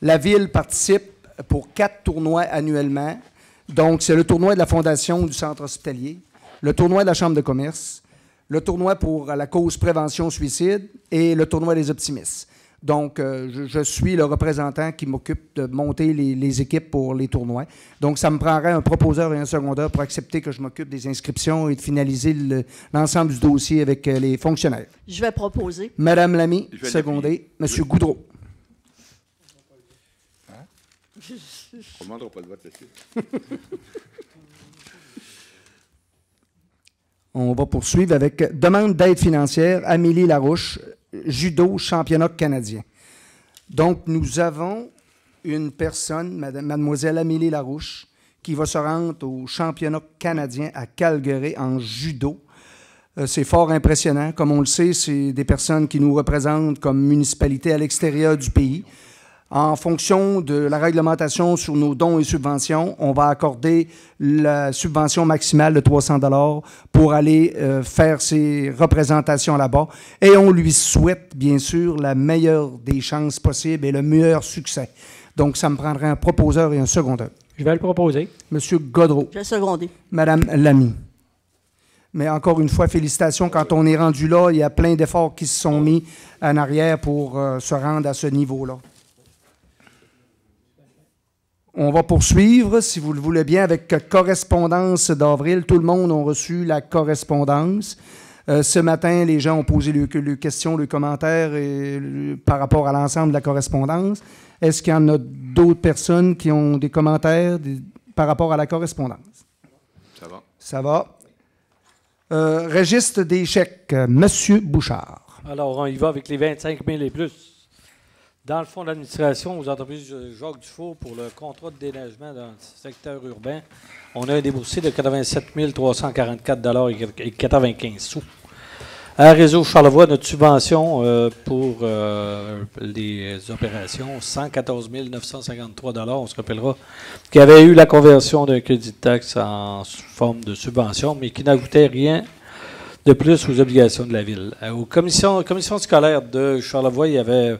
A: La Ville participe pour 4 tournois annuellement. Donc, c'est le tournoi de la Fondation du Centre hospitalier, le tournoi de la Chambre de commerce, le tournoi pour la cause prévention suicide et le tournoi des optimistes. Donc, je suis le représentant qui m'occupe de monter les équipes pour les tournois. Donc, ça me prendrait un proposeur et un secondeur pour accepter que je m'occupe des inscriptions et de finaliser l'ensemble du dossier avec les fonctionnaires.
D: Je vais proposer.
A: Madame Lamy, secondé. Monsieur Goudreau.
E: Hein? On ne demandera pas le vote là-dessus.
A: On va poursuivre avec demande d'aide financière, Amélie Larouche, judo, championnat canadien. Donc, nous avons une personne, mademoiselle Amélie Larouche, qui va se rendre au championnat canadien à Calgary en judo. C'est fort impressionnant. Comme on le sait, c'est des personnes qui nous représentent comme municipalité à l'extérieur du pays. En fonction de la réglementation sur nos dons et subventions, on va accorder la subvention maximale de 300 $ pour aller faire ses représentations là-bas. Et on lui souhaite, bien sûr, la meilleure des chances possibles et le meilleur succès. Donc, ça me prendrait un proposeur et un secondeur.
J: Je vais le proposer.
A: Monsieur Godreau.
D: Je vais seconder.
A: Madame Lamy. Mais encore une fois, félicitations. Quand on est rendu là, il y a plein d'efforts qui se sont mis en arrière pour se rendre à ce niveau-là. On va poursuivre, si vous le voulez bien, avec correspondance d'avril. Tout le monde a reçu la correspondance. Ce matin, les gens ont posé leurs questions, leurs commentaires par rapport à l'ensemble de la correspondance. Est-ce qu'il y en a d'autres personnes qui ont des commentaires par rapport à la correspondance?
E: Ça va.
A: Ça va. Registre des chèques, Monsieur Bouchard.
G: Alors, on y va avec les 25 000 et plus. Dans le fonds d'administration aux entreprises Jacques Dufour pour le contrat de déneigement dans le secteur urbain, on a un déboursé de 87 344 et 95 sous. À Réseau Charlevoix, notre subvention pour les opérations, 114 953 $. On se rappellera qu'il y avait eu la conversion d'un crédit de taxe en forme de subvention, mais qui n'ajoutait rien de plus aux obligations de la Ville. Aux commissions scolaires de Charlevoix, il y a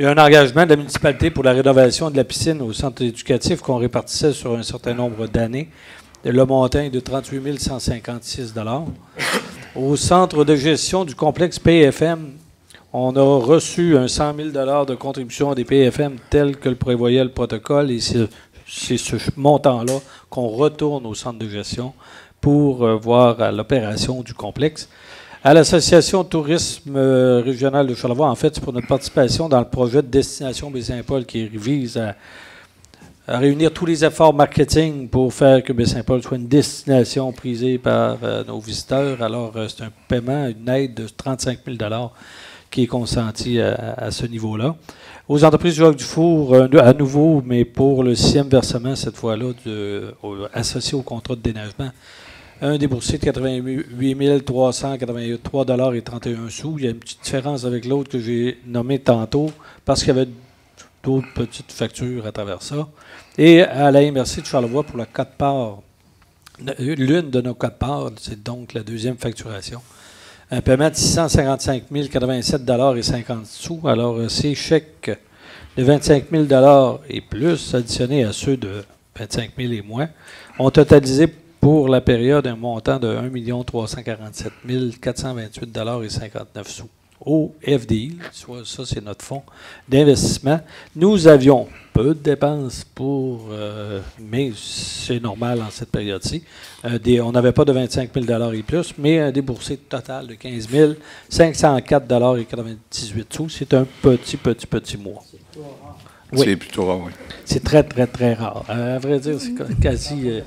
G: un engagement de la municipalité pour la rénovation de la piscine au centre éducatif qu'on répartissait sur un certain nombre d'années. Le montant est de 38 156 $. Au centre de gestion du complexe PFM, on a reçu un 100 000 $ de contribution des PFM tel que le prévoyait le protocole et c'est ce montant-là qu'on retourne au centre de gestion pour voir à l'opération du complexe. À l'Association Tourisme régional de Charlevoix, en fait, c'est pour notre participation dans le projet de destination Baie-Saint-Paul qui vise à réunir tous les efforts marketing pour faire que Baie-Saint-Paul soit une destination prisée par nos visiteurs. Alors, c'est un paiement, une aide de 35 000 $ qui est consentie à ce niveau-là. Aux entreprises du Jacques-Dufour, à nouveau, mais pour le 6e versement, cette fois-là, associé au contrat de déneigement, un déboursé de 88 383 $ et 31 sous. Il y a une petite différence avec l'autre que j'ai nommé tantôt, parce qu'il y avait d'autres petites factures à travers ça. Et à la MRC de Charlevoix pour la quote-part, l'une de nos quote-parts, c'est donc la 2e facturation. Un paiement de 655 087 $ et 50 sous. Alors, ces chèques de 25 000 $ et plus, additionnés à ceux de 25 000 et moins, ont totalisé pour la période un montant de 1 347 428 $ et 59 sous. Au FDI, soit ça c'est notre fonds d'investissement. Nous avions peu de dépenses mais c'est normal en cette période-ci. On n'avait pas de 25 000 $ et plus, mais un déboursé total de 15 504 $ et 98 sous. C'est un petit mois.
E: Oui. C'est plutôt rare, oui.
G: C'est très, très, très rare. À vrai dire, c'est quasi...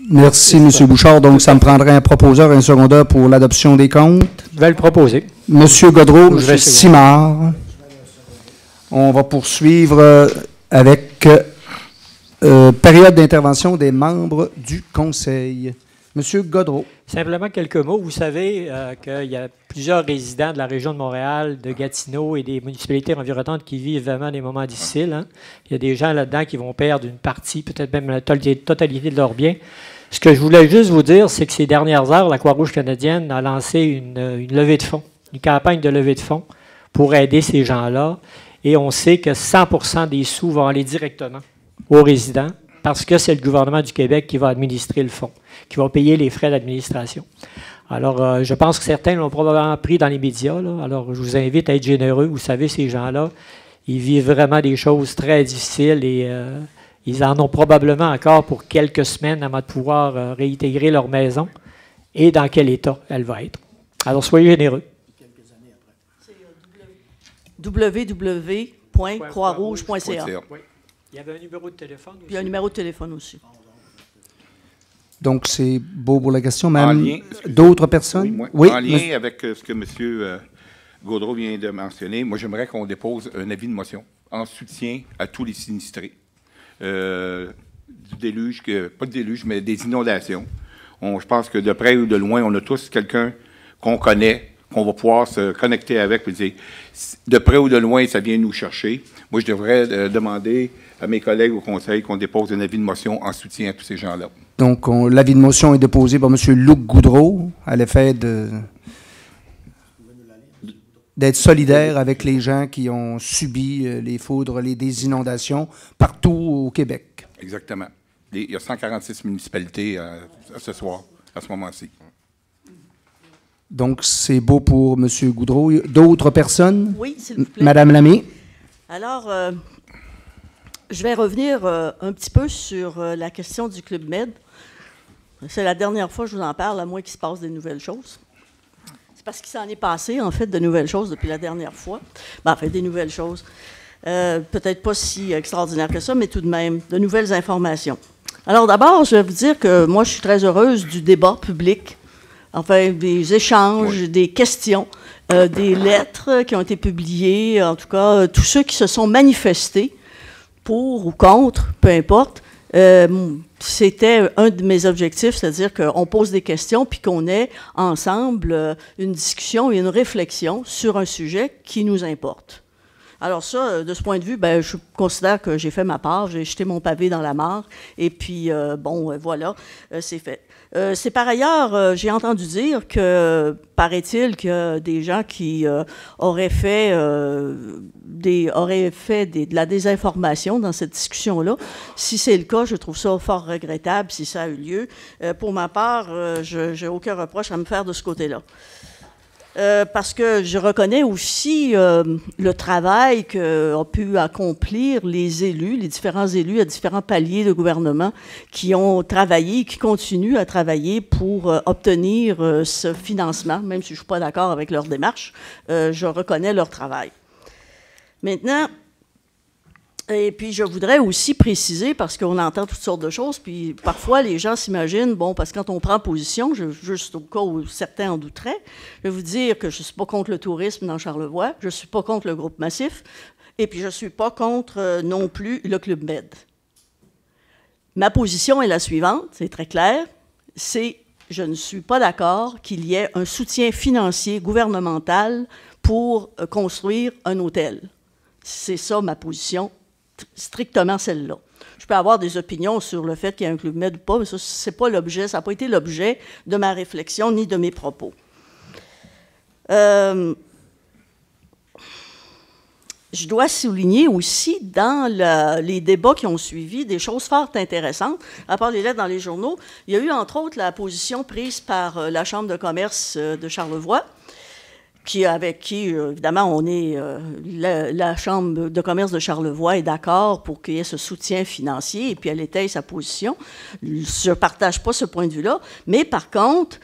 A: Merci, M. Bouchard. Donc, ça me prendrait un proposeur et un secondeur pour l'adoption des comptes.
J: Je vais le proposer.
A: M. Godreau, M. Simard. On va poursuivre avec période d'intervention des membres du Conseil. M. Godreau.
J: Simplement quelques mots. Vous savez qu'il y a plusieurs résidents de la région de Montréal, de Gatineau et des municipalités environnantes qui vivent vraiment des moments difficiles. Hein. Il y a des gens là-dedans qui vont perdre une partie, peut-être même la totalité de leurs biens. Ce que je voulais juste vous dire, c'est que ces dernières heures, la Croix-Rouge canadienne a lancé une levée de fonds, une campagne de levée de fonds pour aider ces gens-là. Et on sait que 100% des sous vont aller directement aux résidents parce que c'est le gouvernement du Québec qui va administrer le fonds, qui va payer les frais d'administration. Alors, je pense que certains l'ont probablement pris dans les médias. Là. Alors, je vous invite à être généreux. Vous savez, ces gens-là, ils vivent vraiment des choses très difficiles et ils en ont probablement encore pour quelques semaines avant de pouvoir réintégrer leur maison et dans quel état elle va être. Alors, soyez généreux.
D: www.croixrouge.ca.
J: Oui. Il y avait un numéro de téléphone aussi.
D: Il y a un numéro de téléphone aussi.
A: Donc, c'est beau pour la question. Même d'autres personnes?
E: Oui, en lien avec ce que M. Gaudreau vient de mentionner, moi, j'aimerais qu'on dépose un avis de motion en soutien à tous les sinistrés. Du déluge, pas de déluge, mais des inondations. Je pense que de près ou de loin, on a tous quelqu'un qu'on connaît, qu'on va pouvoir se connecter avec et dire, de près ou de loin, ça vient nous chercher. Moi, je devrais demander à mes collègues au Conseil qu'on dépose un avis de motion en soutien à tous ces gens-là.
A: Donc, l'avis de motion est déposé par M. Luc Goudreau à l'effet d'être solidaire avec les gens qui ont subi les foudres, des inondations partout au Québec.
E: Exactement. Il y a 146 municipalités ce soir, à ce moment-ci.
A: Donc, c'est beau pour M. Goudreau. D'autres personnes?
D: Oui, s'il vous plaît.
A: Madame Lamé.
D: Alors, je vais revenir un petit peu sur la question du Club Med. C'est la dernière fois que je vous en parle, à moins qu'il se passe des nouvelles choses. C'est parce qu'il s'en est passé, en fait, de nouvelles choses depuis la dernière fois. Ben, en fait, des nouvelles choses. Peut-être pas si extraordinaires que ça, mais tout de même, de nouvelles informations. Alors, d'abord, je vais vous dire que moi, je suis très heureuse du débat public. Enfin, des échanges, des questions, des lettres qui ont été publiées, en tout cas, tous ceux qui se sont manifestés pour ou contre, peu importe. C'était un de mes objectifs, c'est-à-dire qu'on pose des questions puis qu'on ait ensemble une discussion et une réflexion sur un sujet qui nous importe. Alors ça, de ce point de vue, ben, je considère que j'ai fait ma part, j'ai jeté mon pavé dans la mare, et puis, voilà, c'est fait. C'est par ailleurs, j'ai entendu dire que, paraît-il, qu'il y a des gens qui auraient fait de la désinformation dans cette discussion-là. Si c'est le cas, je trouve ça fort regrettable si ça a eu lieu. Pour ma part, je n'ai aucun reproche à me faire de ce côté-là. parce que je reconnais aussi le travail qu'ont pu accomplir les élus, les différents élus à différents paliers de gouvernement qui ont travaillé, qui continuent à travailler pour obtenir ce financement, même si je ne suis pas d'accord avec leur démarche, je reconnais leur travail. Maintenant, et puis je voudrais aussi préciser, parce qu'on entend toutes sortes de choses, puis parfois les gens s'imaginent, bon, parce que quand on prend position, juste au cas où certains en douteraient, je vais vous dire que je ne suis pas contre le tourisme dans Charlevoix, je ne suis pas contre le groupe Massif, et puis je ne suis pas contre non plus le Club Med. Ma position est la suivante, c'est très clair, c'est je ne suis pas d'accord qu'il y ait un soutien financier gouvernemental pour construire un hôtel. C'est ça ma position, strictement celle-là. Je peux avoir des opinions sur le fait qu'il y a un Club Med ou pas, mais ça, c'est pas l'objet, ça n'a pas été l'objet de ma réflexion ni de mes propos. Je dois souligner aussi dans les débats qui ont suivi des choses fort intéressantes. À part les lettres dans les journaux, il y a eu entre autres la position prise par la Chambre de commerce de Charlevoix, avec qui, évidemment, on est, la Chambre de commerce de Charlevoix est d'accord pour qu'il y ait ce soutien financier, et puis elle étaye sa position. Je ne partage pas ce point de vue-là, mais par contre,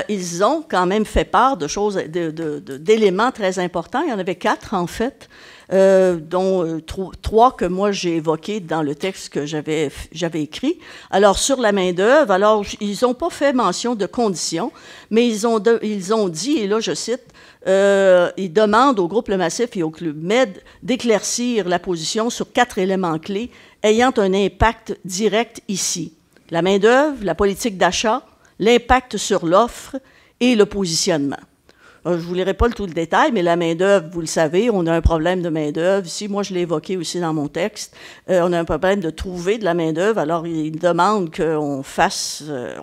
D: ils ont quand même fait part de choses, d'éléments très importants. Il y en avait 4, en fait, dont 3 que moi j'ai évoqués dans le texte que j'avais écrit. Alors, sur la main-d'œuvre, alors, ils n'ont pas fait mention de conditions, mais ils ont dit, et là, je cite, ils demandent au groupe Le Massif et au Club Med d'éclaircir la position sur 4 éléments clés ayant un impact direct ici. La main-d'œuvre, la politique d'achat, l'impact sur l'offre et le positionnement. Je ne vous lirai pas tout le détail, mais la main-d'œuvre, vous le savez, on a un problème de main-d'œuvre. Ici, moi, je l'ai évoqué aussi dans mon texte. On a un problème de trouver de la main-d'œuvre. Alors, ils demandent qu'on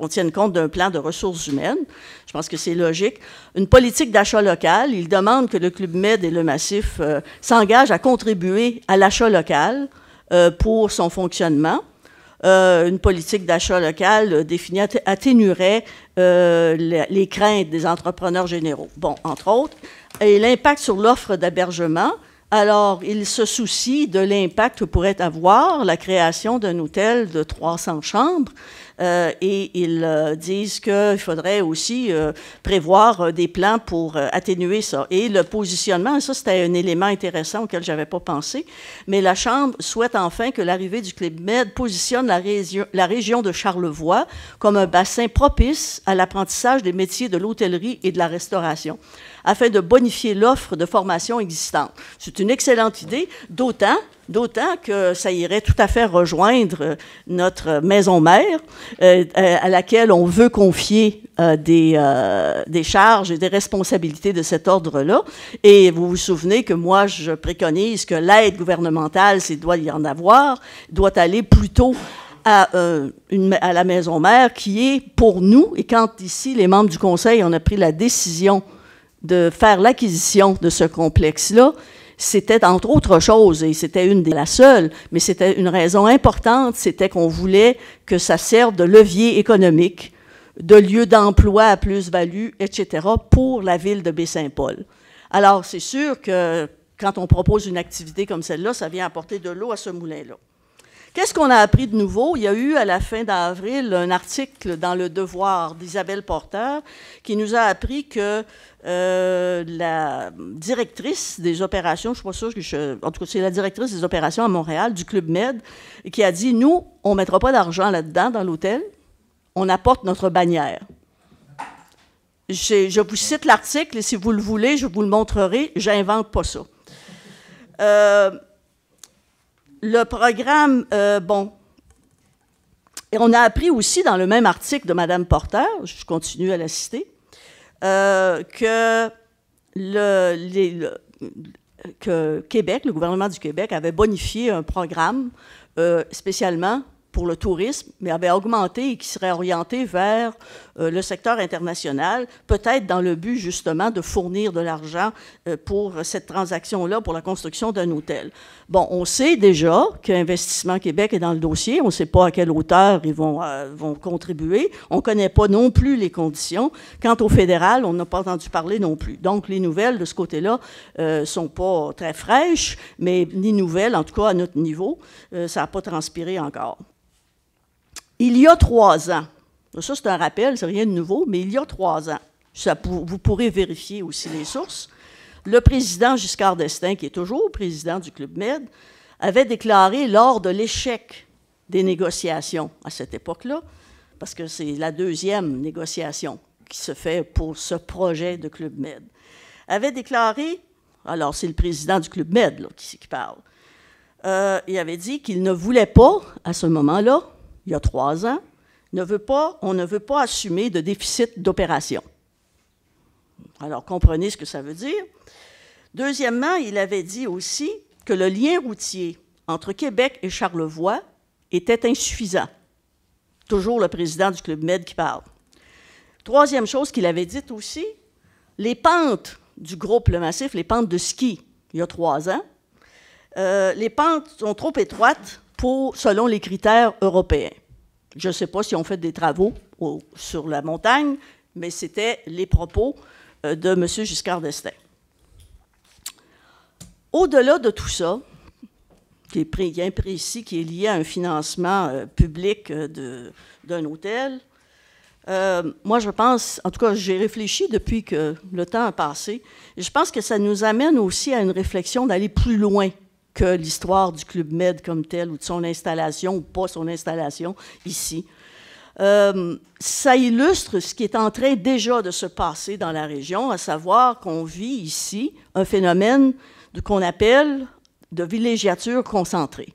D: tienne compte d'un plan de ressources humaines. Je pense que c'est logique. Une politique d'achat local. Ils demandent que le Club Med et le Massif s'engagent à contribuer à l'achat local pour son fonctionnement. Une politique d'achat local définie atténuerait les craintes des entrepreneurs généraux. Bon, entre autres. Et l'impact sur l'offre d'hébergement. Alors, ils se soucient de l'impact que pourrait avoir la création d'un hôtel de 300 chambres. Et ils disent qu'il faudrait aussi prévoir des plans pour atténuer ça. Et le positionnement, ça c'était un élément intéressant auquel je n'avais pas pensé, mais la Chambre souhaite enfin que l'arrivée du Club Med positionne la région de Charlevoix comme un bassin propice à l'apprentissage des métiers de l'hôtellerie et de la restauration, afin de bonifier l'offre de formation existante. C'est une excellente idée, d'autant que ça irait tout à fait rejoindre notre maison mère, à laquelle on veut confier des charges et des responsabilités de cet ordre-là. Et vous vous souvenez que moi, je préconise que l'aide gouvernementale, s'il doit y en avoir, doit aller plutôt à la maison mère, qui est pour nous, et quand ici, les membres du Conseil, on a pris la décision de faire l'acquisition de ce complexe-là, c'était, entre autres choses, et c'était la seule, mais c'était une raison importante, c'était qu'on voulait que ça serve de levier économique, de lieu d'emploi à plus-value, etc., pour la ville de Baie-Saint-Paul. Alors, c'est sûr que quand on propose une activité comme celle-là, ça vient apporter de l'eau à ce moulin-là. Qu'est-ce qu'on a appris de nouveau? Il y a eu, à la fin d'avril, un article dans Le Devoir d'Isabelle Porter qui nous a appris que la directrice des opérations, je ne suis pas sûre, en tout cas, c'est la directrice des opérations à Montréal, du Club Med, qui a dit, nous, on ne mettra pas d'argent là-dedans, dans l'hôtel, on apporte notre bannière. Je vous cite l'article, et si vous le voulez, je vous le montrerai, j'invente pas ça. Le programme, et on a appris aussi dans le même article de Mme Porter, je continue à la citer, que Québec, le gouvernement du Québec, avait bonifié un programme spécialement pour le tourisme, mais avait augmenté et qui serait orienté vers le secteur international, peut-être dans le but justement de fournir de l'argent pour cette transaction-là, pour la construction d'un hôtel. Bon, on sait déjà qu'Investissement Québec est dans le dossier, on ne sait pas à quelle hauteur ils vont contribuer, on ne connaît pas non plus les conditions. Quant au fédéral, on n'a pas entendu parler non plus. Donc, les nouvelles de ce côté-là ne sont pas très fraîches, mais ni nouvelles, en tout cas à notre niveau, ça n'a pas transpiré encore. Il y a 3 ans, ça c'est un rappel, c'est rien de nouveau, mais il y a 3 ans, vous pourrez vérifier aussi les sources, le président Giscard d'Estaing, qui est toujours président du Club Med, avait déclaré lors de l'échec des négociations à cette époque-là, parce que c'est la 2e négociation qui se fait pour ce projet de Club Med, avait déclaré, alors c'est le président du Club Med là, qui parle, il avait dit qu'il ne voulait pas, à ce moment-là, il y a 3 ans, on ne veut pas assumer de déficit d'opération. Alors, comprenez ce que ça veut dire. Deuxièmement, il avait dit aussi que le lien routier entre Québec et Charlevoix était insuffisant. Toujours le président du Club Med qui parle. Troisième chose qu'il avait dite aussi, les pentes du groupe Le Massif, les pentes de ski, il y a 3 ans, les pentes sont trop étroites selon les critères européens. Je ne sais pas si on fait des travaux sur la montagne, mais c'était les propos de M. Giscard d'Estaing. Au-delà de tout ça, qui est bien précis, qui est lié à un financement public d'un hôtel, moi, je pense, en tout cas, j'ai réfléchi depuis que le temps a passé, et je pense que ça nous amène aussi à une réflexion d'aller plus loin que l'histoire du Club Med comme tel, ou de son installation, ou pas son installation, ici. Ça illustre ce qui est en train déjà de se passer dans la région, à savoir qu'on vit ici un phénomène qu'on appelle de villégiature concentrée.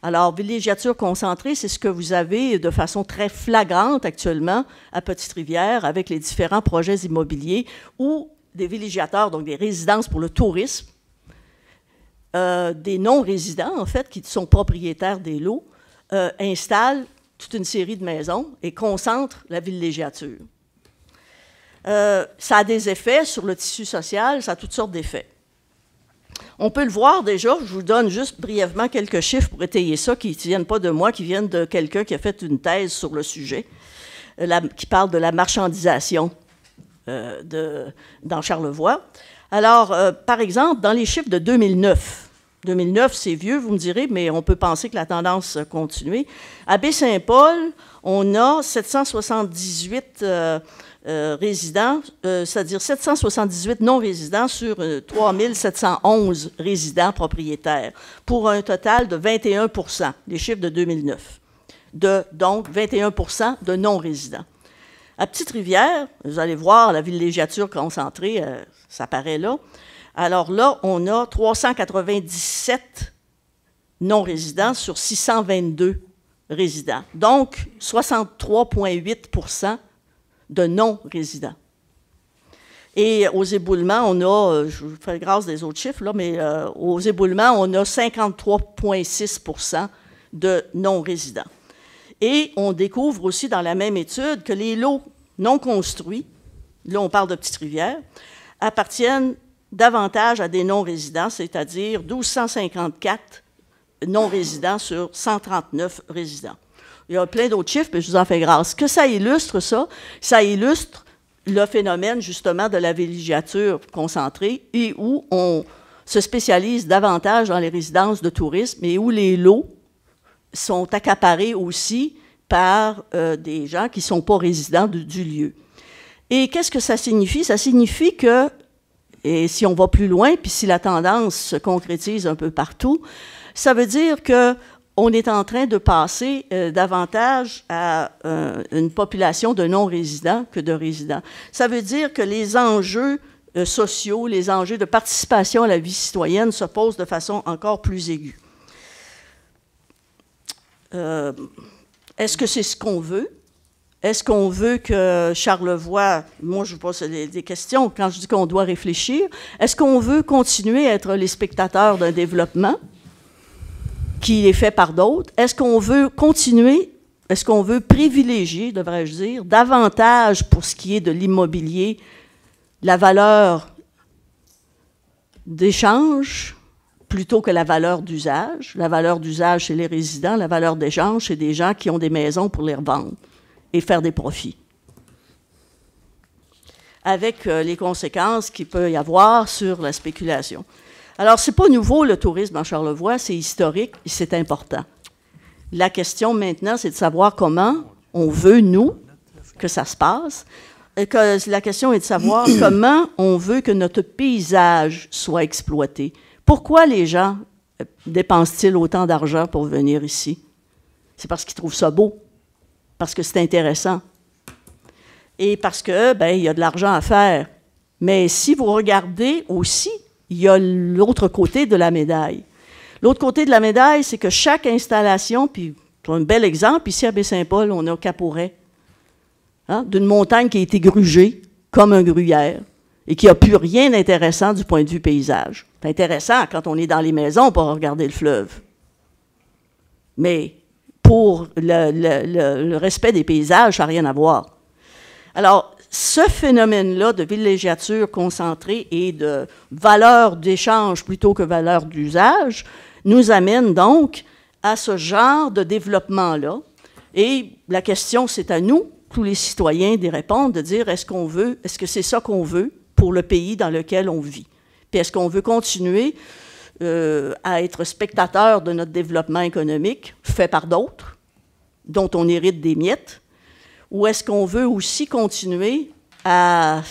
D: Alors, villégiature concentrée, c'est ce que vous avez de façon très flagrante actuellement à Petite-Rivière avec les différents projets immobiliers où des villégiateurs, donc des résidences pour le tourisme, des non-résidents, en fait, qui sont propriétaires des lots, installent toute une série de maisons et concentrent la villégiature. Ça a des effets sur le tissu social, ça a toutes sortes d'effets. On peut le voir déjà, je vous donne juste brièvement quelques chiffres pour étayer ça, qui ne viennent pas de moi, qui viennent de quelqu'un qui a fait une thèse sur le sujet, qui parle de la marchandisation dans Charlevoix. Alors, par exemple, dans les chiffres de 2009, 2009, c'est vieux, vous me direz, mais on peut penser que la tendance a continué. À Baie-Saint-Paul, on a 778 résidents, c'est-à-dire 778 non-résidents sur 3711 résidents propriétaires, pour un total de 21 %, les chiffres de 2009. Donc, 21 % de non-résidents. À Petite-Rivière, vous allez voir la villégiature concentrée, ça paraît là. Alors là, on a 397 non-résidents sur 622 résidents. Donc, 63,8 % de non-résidents. Et aux éboulements, on a, je vous fais grâce des autres chiffres, là, mais aux éboulements, on a 53,6 % de non-résidents. Et on découvre aussi dans la même étude que les lots non construits, là on parle de Petite-Rivière, appartiennent davantage à des non-résidents, c'est-à-dire 1254 non-résidents sur 139 résidents. Il y a plein d'autres chiffres, mais je vous en fais grâce. Que ça illustre, ça? Ça illustre le phénomène, justement, de la villégiature concentrée et où on se spécialise davantage dans les résidences de tourisme et où les lots sont accaparés aussi par des gens qui ne sont pas résidents du lieu. Et qu'est-ce que ça signifie? Ça signifie que, et si on va plus loin, puis si la tendance se concrétise un peu partout, ça veut dire qu'on est en train de passer davantage à une population de non-résidents que de résidents. Ça veut dire que les enjeux sociaux, les enjeux de participation à la vie citoyenne se posent de façon encore plus aiguë. Est-ce que c'est ce qu'on veut? Est-ce qu'on veut que Charlevoix, moi je vous pose des questions quand je dis qu'on doit réfléchir, est-ce qu'on veut continuer à être les spectateurs d'un développement qui est fait par d'autres? Est-ce qu'on veut continuer, est-ce qu'on veut privilégier, devrais-je dire, davantage pour ce qui est de l'immobilier, la valeur d'échange plutôt que la valeur d'usage? La valeur d'usage, c'est les résidents. La valeur d'échange, c'est des gens qui ont des maisons pour les revendre et faire des profits. Avec les conséquences qu'il peut y avoir sur la spéculation. Alors, ce n'est pas nouveau, le tourisme en Charlevoix, c'est historique et c'est important. La question maintenant, c'est de savoir comment on veut, nous, que ça se passe. Et que la question est de savoir comment on veut que notre paysage soit exploité. Pourquoi les gens dépensent-ils autant d'argent pour venir ici? C'est parce qu'ils trouvent ça beau, parce que c'est intéressant et parce que, ben, il y a de l'argent à faire. Mais si vous regardez aussi, il y a l'autre côté de la médaille. L'autre côté de la médaille, c'est que chaque installation, puis pour un bel exemple, ici à Baie-Saint-Paul, on a Caporet, hein, d'une montagne qui a été grugée comme un gruyère et qui n'a plus rien d'intéressant du point de vue paysage. C'est intéressant quand on est dans les maisons pour regarder le fleuve. Mais pour le respect des paysages, ça n'a rien à voir. Alors, ce phénomène-là de villégiature concentrée et de valeur d'échange plutôt que valeur d'usage nous amène donc à ce genre de développement-là. Et la question, c'est à nous, tous les citoyens, d'y répondre, de dire est-ce que c'est ça qu'on veut pour le pays dans lequel on vit? Puis est-ce qu'on veut continuer à être spectateur de notre développement économique fait par d'autres, dont on hérite des miettes? Ou est-ce qu'on veut aussi continuer à,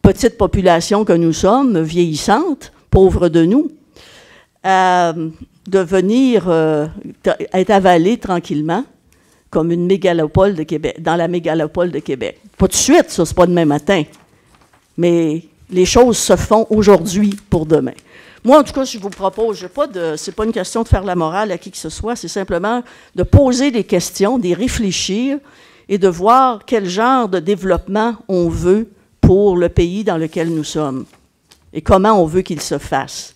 D: petite population que nous sommes, vieillissante, pauvre de nous, à devenir, être avalée tranquillement comme une mégalopole de Québec, dans la mégalopole de Québec? Pas de suite, ça, c'est pas demain matin. Mais les choses se font aujourd'hui pour demain. Moi, en tout cas, je vous propose, c'est pas une question de faire la morale à qui que ce soit, c'est simplement de poser des questions, d'y réfléchir et de voir quel genre de développement on veut pour le pays dans lequel nous sommes et comment on veut qu'il se fasse.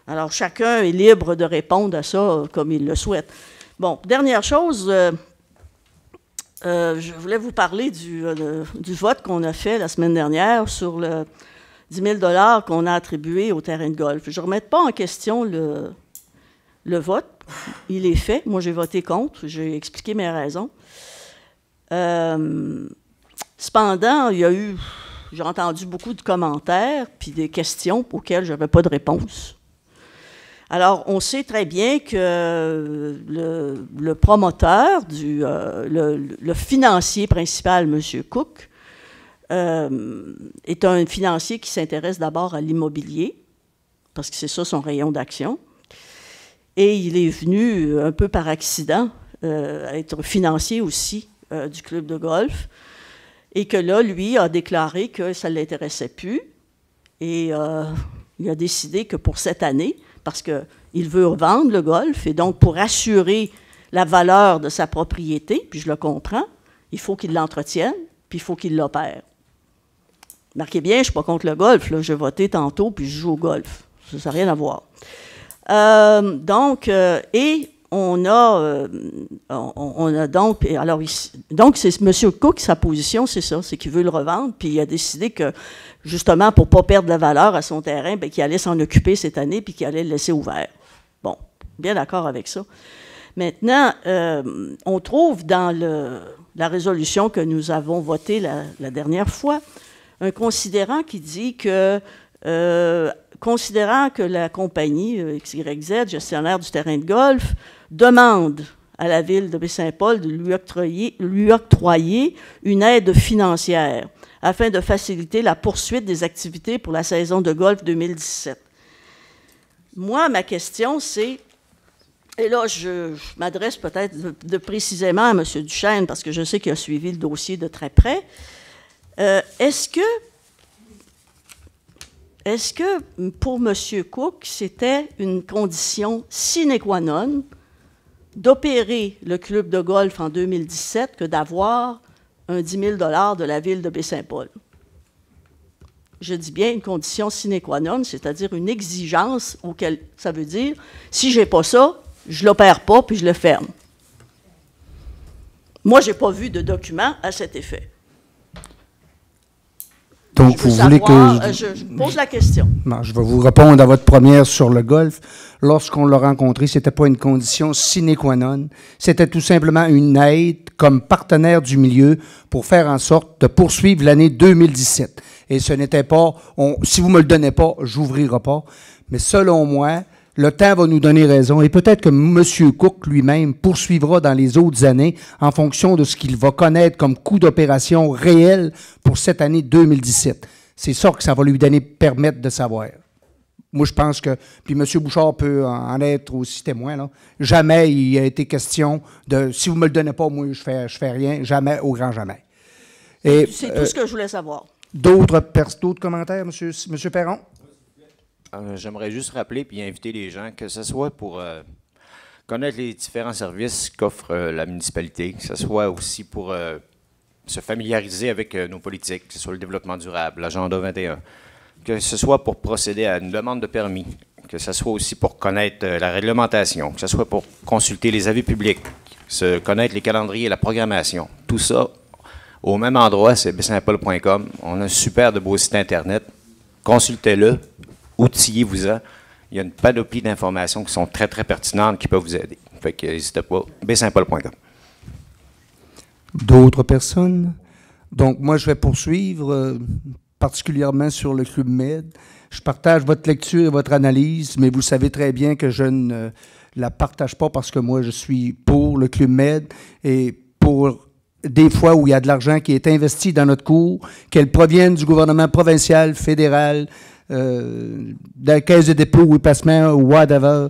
D: Alors, chacun est libre de répondre à ça comme il le souhaite. Bon, dernière chose, je voulais vous parler du vote qu'on a fait la semaine dernière sur le 10 000 $ qu'on a attribué au terrain de golf. Je ne remets pas en question le vote. Il est fait. Moi, j'ai voté contre. J'ai expliqué mes raisons. Cependant, j'ai entendu beaucoup de commentaires puis des questions auxquelles je n'avais pas de réponse. Alors, on sait très bien que le promoteur, le financier principal, M. Cook, est un financier qui s'intéresse d'abord à l'immobilier, parce que c'est ça son rayon d'action. Et il est venu, un peu par accident, être financier aussi du club de golf. Et que là, lui, a déclaré que ça ne l'intéressait plus. Et il a décidé que pour cette année, parce qu'il veut revendre le golf, et donc pour assurer la valeur de sa propriété, puis je le comprends, il faut qu'il l'entretienne, puis il faut qu'il l'opère. Marquez bien, je ne suis pas contre le golf, là, j'ai voté tantôt, puis je joue au golf. Ça n'a rien à voir. Et on a donc, alors donc c'est M. Cook, sa position, c'est ça, c'est qu'il veut le revendre, puis il a décidé que, justement, pour ne pas perdre la valeur à son terrain, bien, qu'il allait s'en occuper cette année, puis qu'il allait le laisser ouvert. Bon, bien d'accord avec ça. Maintenant, on trouve dans la résolution que nous avons votée la dernière fois, un considérant qui dit que, considérant que la compagnie XYZ, gestionnaire du terrain de golf, demande à la ville de Baie-Saint-Paul de lui octroyer une aide financière afin de faciliter la poursuite des activités pour la saison de golf 2017. Moi, ma question, c'est, et là, je m'adresse peut-être précisément à M. Duchesne, parce que je sais qu'il a suivi le dossier de très près. Est-ce que pour M. Cook, c'était une condition sine qua non d'opérer le club de golf en 2017 que d'avoir un 10 000 $ de la ville de Baie-Saint-Paul? je dis bien une condition sine qua non, c'est-à-dire une exigence auquel ça veut dire, si je n'ai pas ça, je ne l'opère pas puis je le ferme. Moi, je n'ai pas vu de document à cet effet.
A: Donc, vous voulez que...
D: Je pose la question.
A: Non, je vais vous répondre à votre première sur le golf. Lorsqu'on l'a rencontré, ce n'était pas une condition sine qua non. C'était tout simplement une aide comme partenaire du milieu pour faire en sorte de poursuivre l'année 2017. Et ce n'était pas... si vous ne me le donnez pas, je n'ouvrirai pas. Mais selon moi, le temps va nous donner raison. Et peut-être que M. Cook lui-même poursuivra dans les autres années en fonction de ce qu'il va connaître comme coût d'opération réel pour cette année 2017. C'est ça que ça va lui permettre de savoir. Moi, je pense que... Puis M. Bouchard peut en être aussi témoin. Là. Jamais il a été question de... Si vous ne me le donnez pas, moi, je fais rien. Jamais, au grand jamais.
D: C'est tout ce que je voulais savoir.
A: D'autres commentaires, M. Perron?
K: J'aimerais juste rappeler et inviter les gens, que ce soit pour connaître les différents services qu'offre la municipalité, que ce soit aussi pour se familiariser avec nos politiques, que ce soit le développement durable, l'agenda 21, que ce soit pour procéder à une demande de permis, que ce soit aussi pour connaître la réglementation, que ce soit pour consulter les avis publics, se connaître les calendriers et la programmation. Tout ça au même endroit, c'est baie-saint-paul.com. On a un super de beau site Internet. Consultez-le. Outillez-vous-en. Il y a une panoplie d'informations qui sont très, très pertinentes qui peuvent vous aider. Fait que n'hésitez pas, baie-saint-paul.com.
A: D'autres personnes? Donc, moi, je vais poursuivre, particulièrement sur le Club Med. Je partage votre lecture et votre analyse, mais vous savez très bien que je ne la partage pas parce que moi, je suis pour le Club Med et pour des fois où il y a de l'argent qui est investi dans notre cours, qu'elle provienne du gouvernement provincial, fédéral, de la Caisse de dépôt ou placement ou whatever.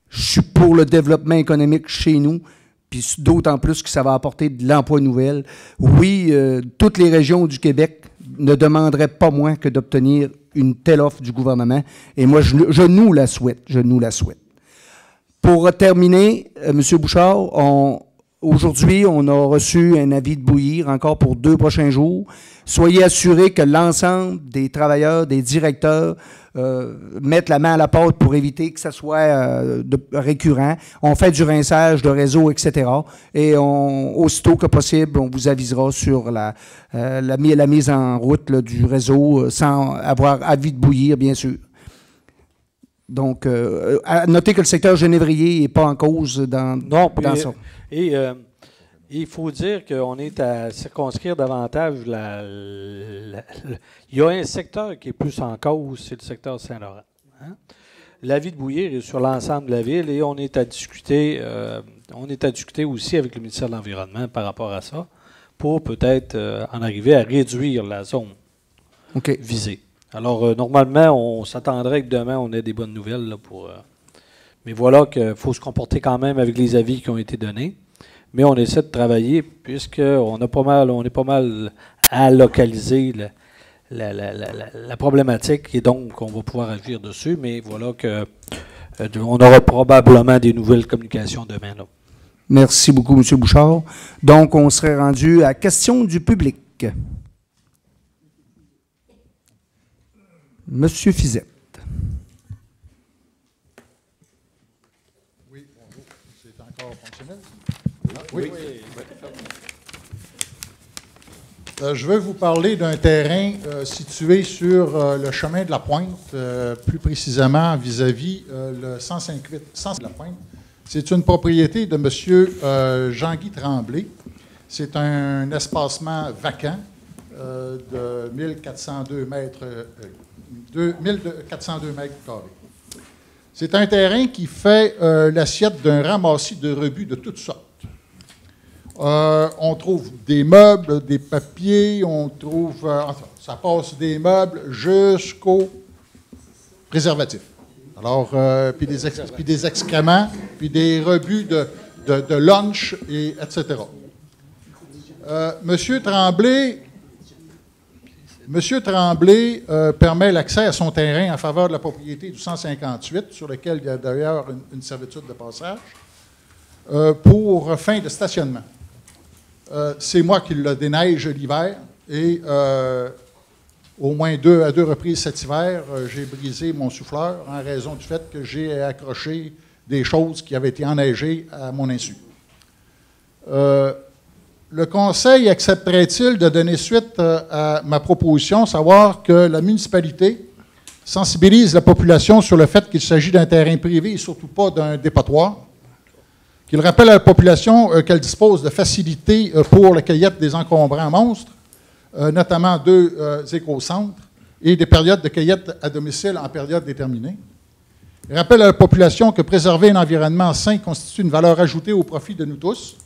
A: Je suis pour le développement économique chez nous, puis d'autant plus que ça va apporter de l'emploi nouvel. Oui, toutes les régions du Québec ne demanderaient pas moins que d'obtenir une telle offre du gouvernement, et moi, je nous la souhaite. Je nous la souhaite. Pour terminer, M. Bouchard, aujourd'hui, on a reçu un avis de bouillir encore pour 2 prochains jours. Soyez assurés que l'ensemble des travailleurs, des directeurs mettent la main à la pâte pour éviter que ça soit récurrent. On fait du rinçage de réseau, etc. Et aussitôt que possible, on vous avisera sur la mise en route là, du réseau sans avoir avis de bouillir, bien sûr. Donc, à noter que le secteur genévrier n'est pas en cause dans ça.
C: Et il faut dire qu'on est à circonscrire davantage il y a un secteur qui est plus en cause, c'est le secteur Saint-Laurent. Hein? L'avis de bouillir est sur l'ensemble de la ville et on est à discuter aussi avec le ministère de l'Environnement par rapport à ça pour peut-être en arriver à réduire la zone visée. Alors, normalement, on s'attendrait que demain, on ait des bonnes nouvelles. Là, mais voilà qu'il faut se comporter quand même avec les avis qui ont été donnés. Mais on essaie de travailler puisqu'on est pas mal à localiser la problématique et donc on va pouvoir agir dessus. Mais voilà qu'on aura probablement des nouvelles communications demain. Là.
A: Merci beaucoup, M. Bouchard. Donc, on serait rendu à question du public. Monsieur Fizette.
F: Oui, bonjour. C'est encore fonctionnel?
A: Oui.
F: Je vais vous parler d'un terrain situé sur le chemin de la Pointe, plus précisément vis-à-vis le 158 de la Pointe. C'est une propriété de M. Jean-Guy Tremblay. C'est un espacement vacant de 1402 mètres carrés. C'est un terrain qui fait l'assiette d'un ramassis de rebuts de toutes sortes. On trouve des meubles, des papiers, on trouve... ça passe des meubles jusqu'aux préservatifs. Alors, puis des excréments, puis des rebuts de lunch, etc. Monsieur Tremblay permet l'accès à son terrain en faveur de la propriété du 158, sur lequel il y a d'ailleurs une servitude de passage, pour fin de stationnement. C'est moi qui le déneige l'hiver et Au moins à deux reprises cet hiver, j'ai brisé mon souffleur en raison du fait que j'ai accroché des choses qui avaient été enneigées à mon insu. Le Conseil accepterait-il de donner suite à ma proposition, savoir que la municipalité sensibilise la population sur le fait qu'il s'agit d'un terrain privé et surtout pas d'un dépotoir, qu'il rappelle à la population qu'elle dispose de facilités pour la cueillette des encombrants monstres, notamment 2 écocentres et des périodes de cueillette à domicile en période déterminée. Il rappelle à la population que préserver un environnement sain constitue une valeur ajoutée au profit de nous tous.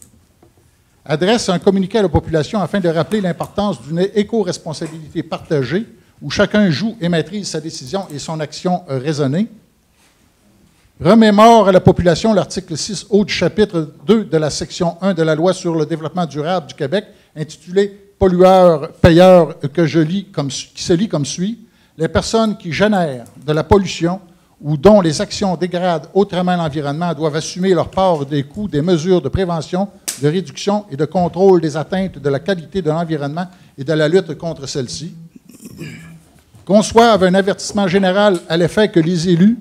F: Adresse un communiqué à la population afin de rappeler l'importance d'une éco-responsabilité partagée où chacun joue et maîtrise sa décision et son action raisonnée. Remémore à la population l'article 6A du chapitre 2 de la section 1 de la Loi sur le développement durable du Québec, intitulé « Pollueur-payeur », qui se lit comme suit. Les personnes qui génèrent de la pollution ou dont les actions dégradent autrement l'environnement doivent assumer leur part des coûts des mesures de prévention, de réduction et de contrôle des atteintes de la qualité de l'environnement et de la lutte contre celle-ci. Conçoivent un avertissement général à l'effet que les élus,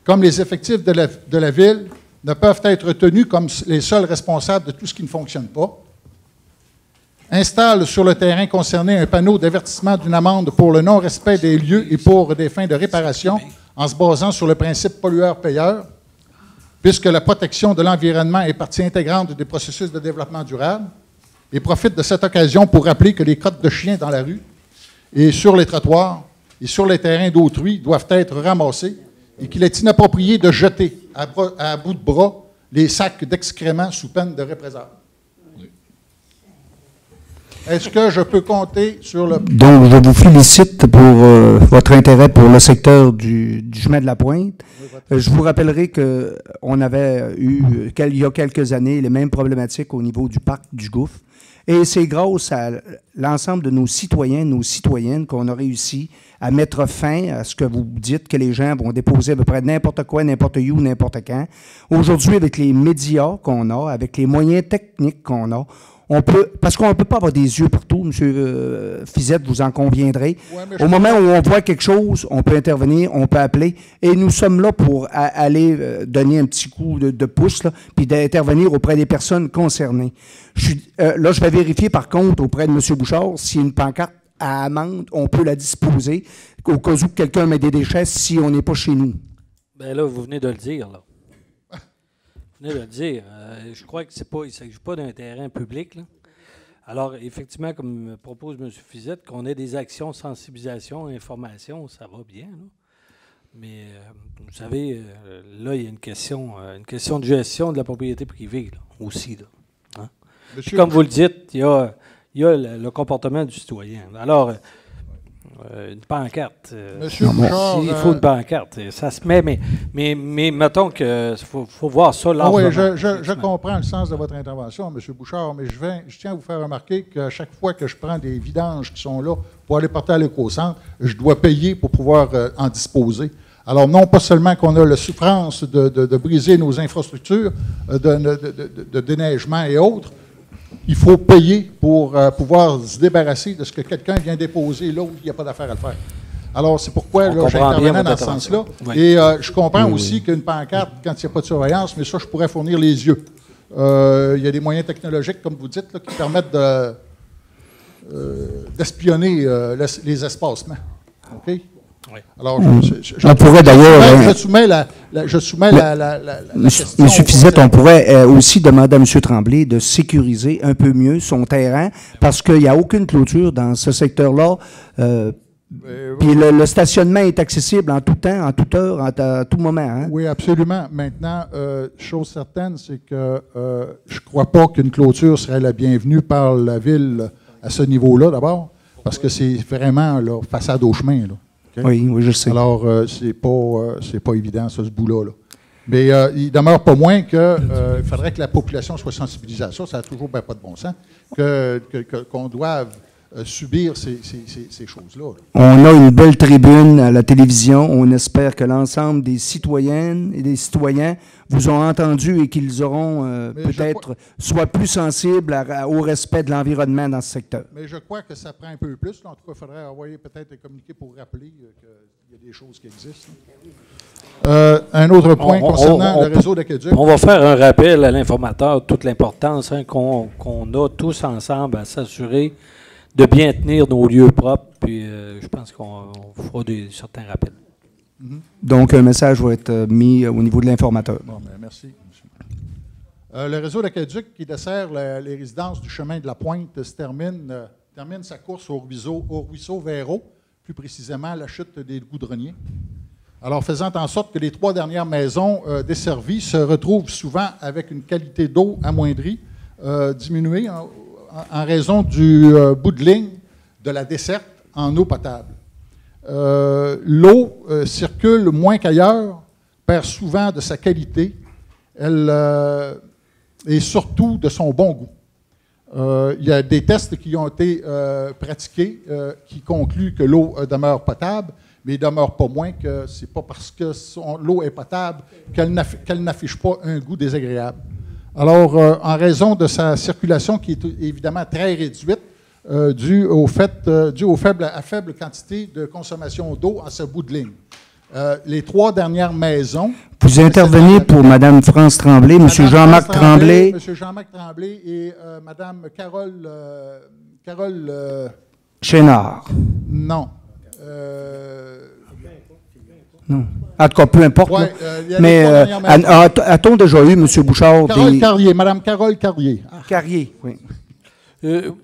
F: comme les effectifs de la Ville, ne peuvent être tenus comme les seuls responsables de tout ce qui ne fonctionne pas. Installe sur le terrain concerné un panneau d'avertissement d'une amende pour le non-respect des lieux et pour des fins de réparation, en se basant sur le principe pollueur-payeur, puisque la protection de l'environnement est partie intégrante des processus de développement durable, et profite de cette occasion pour rappeler que les crottes de chiens dans la rue et sur les trottoirs et sur les terrains d'autrui doivent être ramassés et qu'il est inapproprié de jeter à bout de bras les sacs d'excréments sous peine de représailles. Est-ce que je peux compter sur le...
A: Donc, je vous félicite pour votre intérêt pour le secteur du chemin de la Pointe. Je vous rappellerai qu'on avait eu, il y a quelques années, les mêmes problématiques au niveau du parc du Gouffre. Et c'est grâce à l'ensemble de nos citoyens, nos citoyennes, qu'on a réussi à mettre fin à ce que vous dites, que les gens vont déposer à peu près n'importe quoi, n'importe où, n'importe quand. Aujourd'hui, avec les médias qu'on a, avec les moyens techniques qu'on a, on peut, parce qu'on ne peut pas avoir des yeux partout, M. Fizette, vous en conviendrez. Ouais, au moment où on voit quelque chose, on peut intervenir, on peut appeler, et nous sommes là pour aller donner un petit coup de pouce, là, puis d'intervenir auprès des personnes concernées. Là, je vais vérifier par contre auprès de M. Bouchard si une pancarte à amende, on peut la disposer au cas où quelqu'un met des déchets si on n'est pas chez nous.
G: Bien là, vous venez de le dire, là. Vous venez de le dire. Je crois que il ne s'agit pas d'un terrain public, là. Alors, effectivement, comme propose M. Fizette, qu'on ait des actions de sensibilisation, information, ça va bien, là. Mais, vous savez, là, il y a une question de gestion de la propriété privée, là, aussi, là. Hein? Comme vous le dites, il y a le comportement du citoyen. Alors, une pancarte.
F: Monsieur Bouchard,
G: il faut une pancarte. Ça se met, mais mettons qu'il faut voir ça là.
F: Oui, je comprends le sens de votre intervention, M. Bouchard, mais je tiens à vous faire remarquer qu'à chaque fois que je prends des vidanges qui sont là pour aller porter à l'éco-centre, je dois payer pour pouvoir en disposer. Alors, non pas seulement qu'on a la souffrance de briser nos infrastructures de déneigement et autres, il faut payer pour pouvoir se débarrasser de ce que quelqu'un vient déposer là où il n'y a pas d'affaire à le faire. Alors, c'est pourquoi j'intervenais dans ce sens-là. Oui. Et je comprends aussi qu'une pancarte, quand il n'y a pas de surveillance, mais ça, je pourrais fournir les yeux. Il y a des moyens technologiques, comme vous dites, là, qui permettent d'espionner les espacements. OK? Oui. Alors,
A: on pourrait d'ailleurs...
F: Je soumets la question...
A: M. Fizette, on pourrait aussi demander à M. Tremblay de sécuriser un peu mieux son terrain, parce qu'il n'y a aucune clôture dans ce secteur-là. Puis le stationnement est accessible en tout temps, en toute heure, à tout moment. Hein?
F: Oui, absolument. Maintenant, chose certaine, c'est que je ne crois pas qu'une clôture serait la bienvenue par la Ville à ce niveau-là, d'abord, parce que c'est vraiment là, façade au chemin, là. Okay?
A: Oui, je sais.
F: Alors, c'est pas évident, ça, ce bout-là. Là. Mais il demeure pas moins qu'il faudrait que la population soit sensibilisée à ça. Ça n'a toujours pas de bon sens. Qu'on doive subir ces choses-là.
A: On a une belle tribune à la télévision. On espère que l'ensemble des citoyennes et des citoyens vous ont entendu et qu'ils auront peut-être soit plus sensibles au respect de l'environnement dans ce secteur.
F: Mais je crois que ça prend un peu plus. En tout cas, il faudrait envoyer peut-être un communiqué pour rappeler qu'il y a des choses qui existent. Un autre point concernant le réseau d'aqueduc.
C: On va faire un rappel à l'informateur de toute l'importance qu'on a tous ensemble à s'assurer de bien tenir nos lieux propres. Puis je pense qu'on fera certains rappels.
A: Donc, un message va être mis au niveau de l'informateur.
F: Bon, ben, merci, monsieur. Le réseau d'aqueduc qui dessert les résidences du chemin de la Pointe termine sa course au ruisseau Véro, plus précisément à la chute des Goudronniers. Alors, faisant en sorte que les 3 dernières maisons desservies se retrouvent souvent avec une qualité d'eau amoindrie, diminuée en raison du bout de ligne de la desserte en eau potable. L'eau circule moins qu'ailleurs, perd souvent de sa qualité, et surtout de son bon goût. Il y a des tests qui ont été pratiqués qui concluent que l'eau demeure potable, mais il ne demeure pas moins que ce n'est pas parce que l'eau est potable qu'elle n'affiche pas un goût désagréable. Alors, en raison de sa circulation qui est évidemment très réduite, dû à faible quantité de consommation d'eau à ce bout de ligne. Les 3 dernières maisons...
A: Vous intervenez pour Mme France Tremblay, M. Jean-Marc Tremblay.
F: M. Jean-Marc Tremblay et Mme Carole...
A: Chénard.
F: Non.
A: Non. En tout cas, peu importe.
F: Ouais,
A: mais a-t-on déjà eu, M. Bouchard,
F: Carrier, Mme Carole Carrier.
A: Carrier, oui.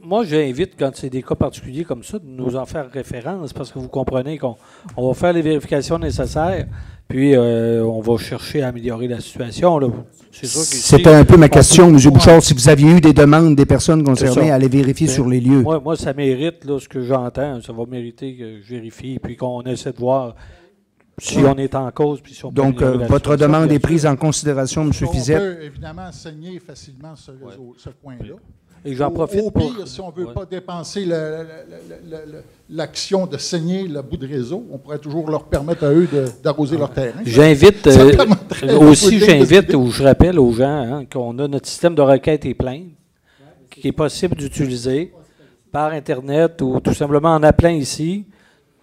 C: Moi, j'invite, quand c'est des cas particuliers comme ça, de nous en faire référence, parce que vous comprenez qu'on va faire les vérifications nécessaires, puis on va chercher à améliorer la situation.
A: C'était un peu ma question, M. Bouchard, si vous aviez eu des demandes des personnes concernées à aller vérifier sur les lieux.
C: Moi, ça mérite, là, ce que j'entends, ça va mériter que je vérifie, puis qu'on essaie de voir si on est en cause. Puis si on
A: donc, votre demande est prise en considération, M. Fizette.
F: On peut évidemment saigner facilement ce coin-là.
C: Et j'en profite
F: au pire, si on ne veut pas dépenser l'action de saigner le bout de réseau, on pourrait toujours leur permettre à eux d'arroser leur terrain.
C: J'invite ou je rappelle aux gens qu'on a notre système de requête et plainte qui est possible d'utiliser par Internet ou tout simplement en appelant ici,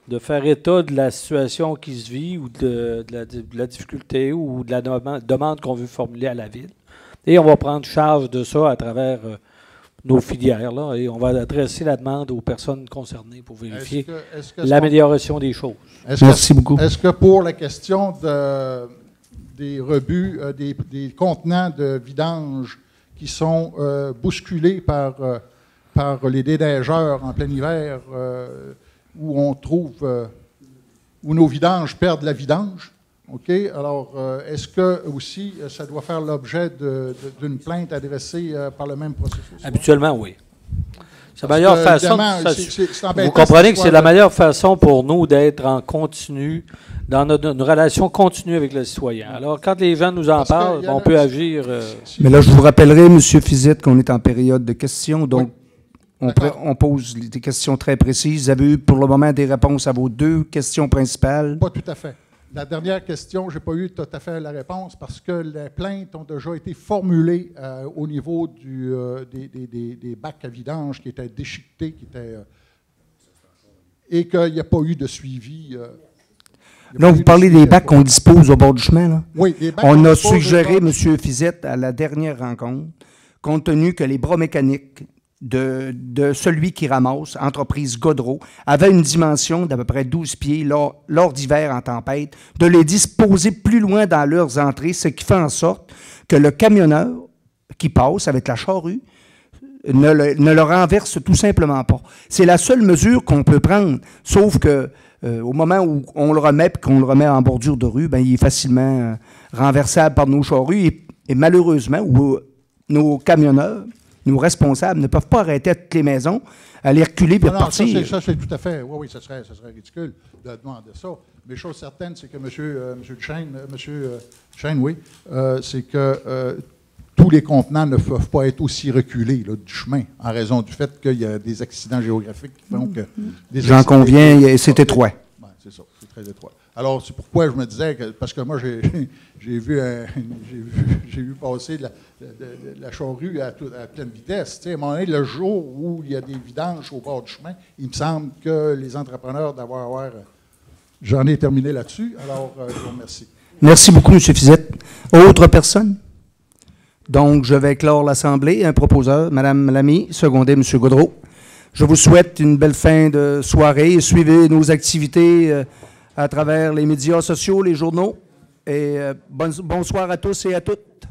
C: de faire état de la situation qui se vit ou de la difficulté ou de la demande qu'on veut formuler à la Ville. Et on va prendre charge de ça à travers nos filières, là, et on va adresser la demande aux personnes concernées pour vérifier l'amélioration des choses.
A: Merci beaucoup.
F: Est-ce que pour la question des rebuts, des contenants de vidange qui sont bousculés par les déneigeurs en plein hiver, où on trouve, où nos vidanges perdent la vidange, OK? Alors, est-ce que aussi ça doit faire l'objet d'une plainte adressée par le même processus?
C: Habituellement, oui. C'est la meilleure façon.
F: Vous
C: comprenez que c'est la meilleure façon pour nous d'être en continu, dans une relation continue avec le citoyen. Alors, quand les gens nous en parlent, on peut agir.
A: Mais là, je vous rappellerai, M. Fizette, qu'on est en période de questions, donc on pose des questions très précises. Vous avez eu pour le moment des réponses à vos 2 questions principales?
F: Pas tout à fait. La dernière question, je n'ai pas eu tout à fait la réponse parce que les plaintes ont déjà été formulées au niveau des bacs à vidange qui étaient déchiquetés, et qu'il n'y a pas eu de suivi.
A: Donc, vous parlez des bacs qu'on dispose au bord du chemin, là?
F: Oui, des bacs.
A: On a suggéré, M. Fizette, à la dernière rencontre, compte tenu que les bras mécaniques de celui qui ramasse, entreprise Godreau, avait une dimension d'à peu près 12 pieds lors d'hiver en tempête, de les disposer plus loin dans leurs entrées, ce qui fait en sorte que le camionneur qui passe avec la charrue ne le renverse tout simplement pas. C'est la seule mesure qu'on peut prendre, sauf que au moment où on le remet et qu'on le remet en bordure de rue, il est facilement renversable par nos charrues et malheureusement, nos camionneurs, nos responsables ne peuvent pas arrêter à toutes les maisons, aller reculer et repartir.
F: Ça, c'est tout à fait. Oui, ça serait ridicule de demander ça. Mais chose certaine, c'est que M. Chêne, c'est que tous les contenants ne peuvent pas être aussi reculés là, du chemin, en raison du fait qu'il y a des accidents géographiques qui font que...
A: J'en conviens, c'est étroit.
F: Ouais, c'est ça, c'est très étroit. Alors, c'est pourquoi je me disais, parce que moi, j'ai vu passer la charrue à pleine vitesse. Tu sais, à un moment donné, le jour où il y a des vidanges au bord du chemin, il me semble que les entrepreneurs doivent avoir... J'en ai terminé là-dessus, alors je vous remercie.
A: Merci beaucoup, M. Fizette. Autre personne? Donc, je vais clore l'Assemblée. Un proposeur, Mme Lamy, secondé M. Gaudreau. Je vous souhaite une belle fin de soirée. Suivez nos activités à travers les médias sociaux, les journaux. Et bonsoir à tous et à toutes.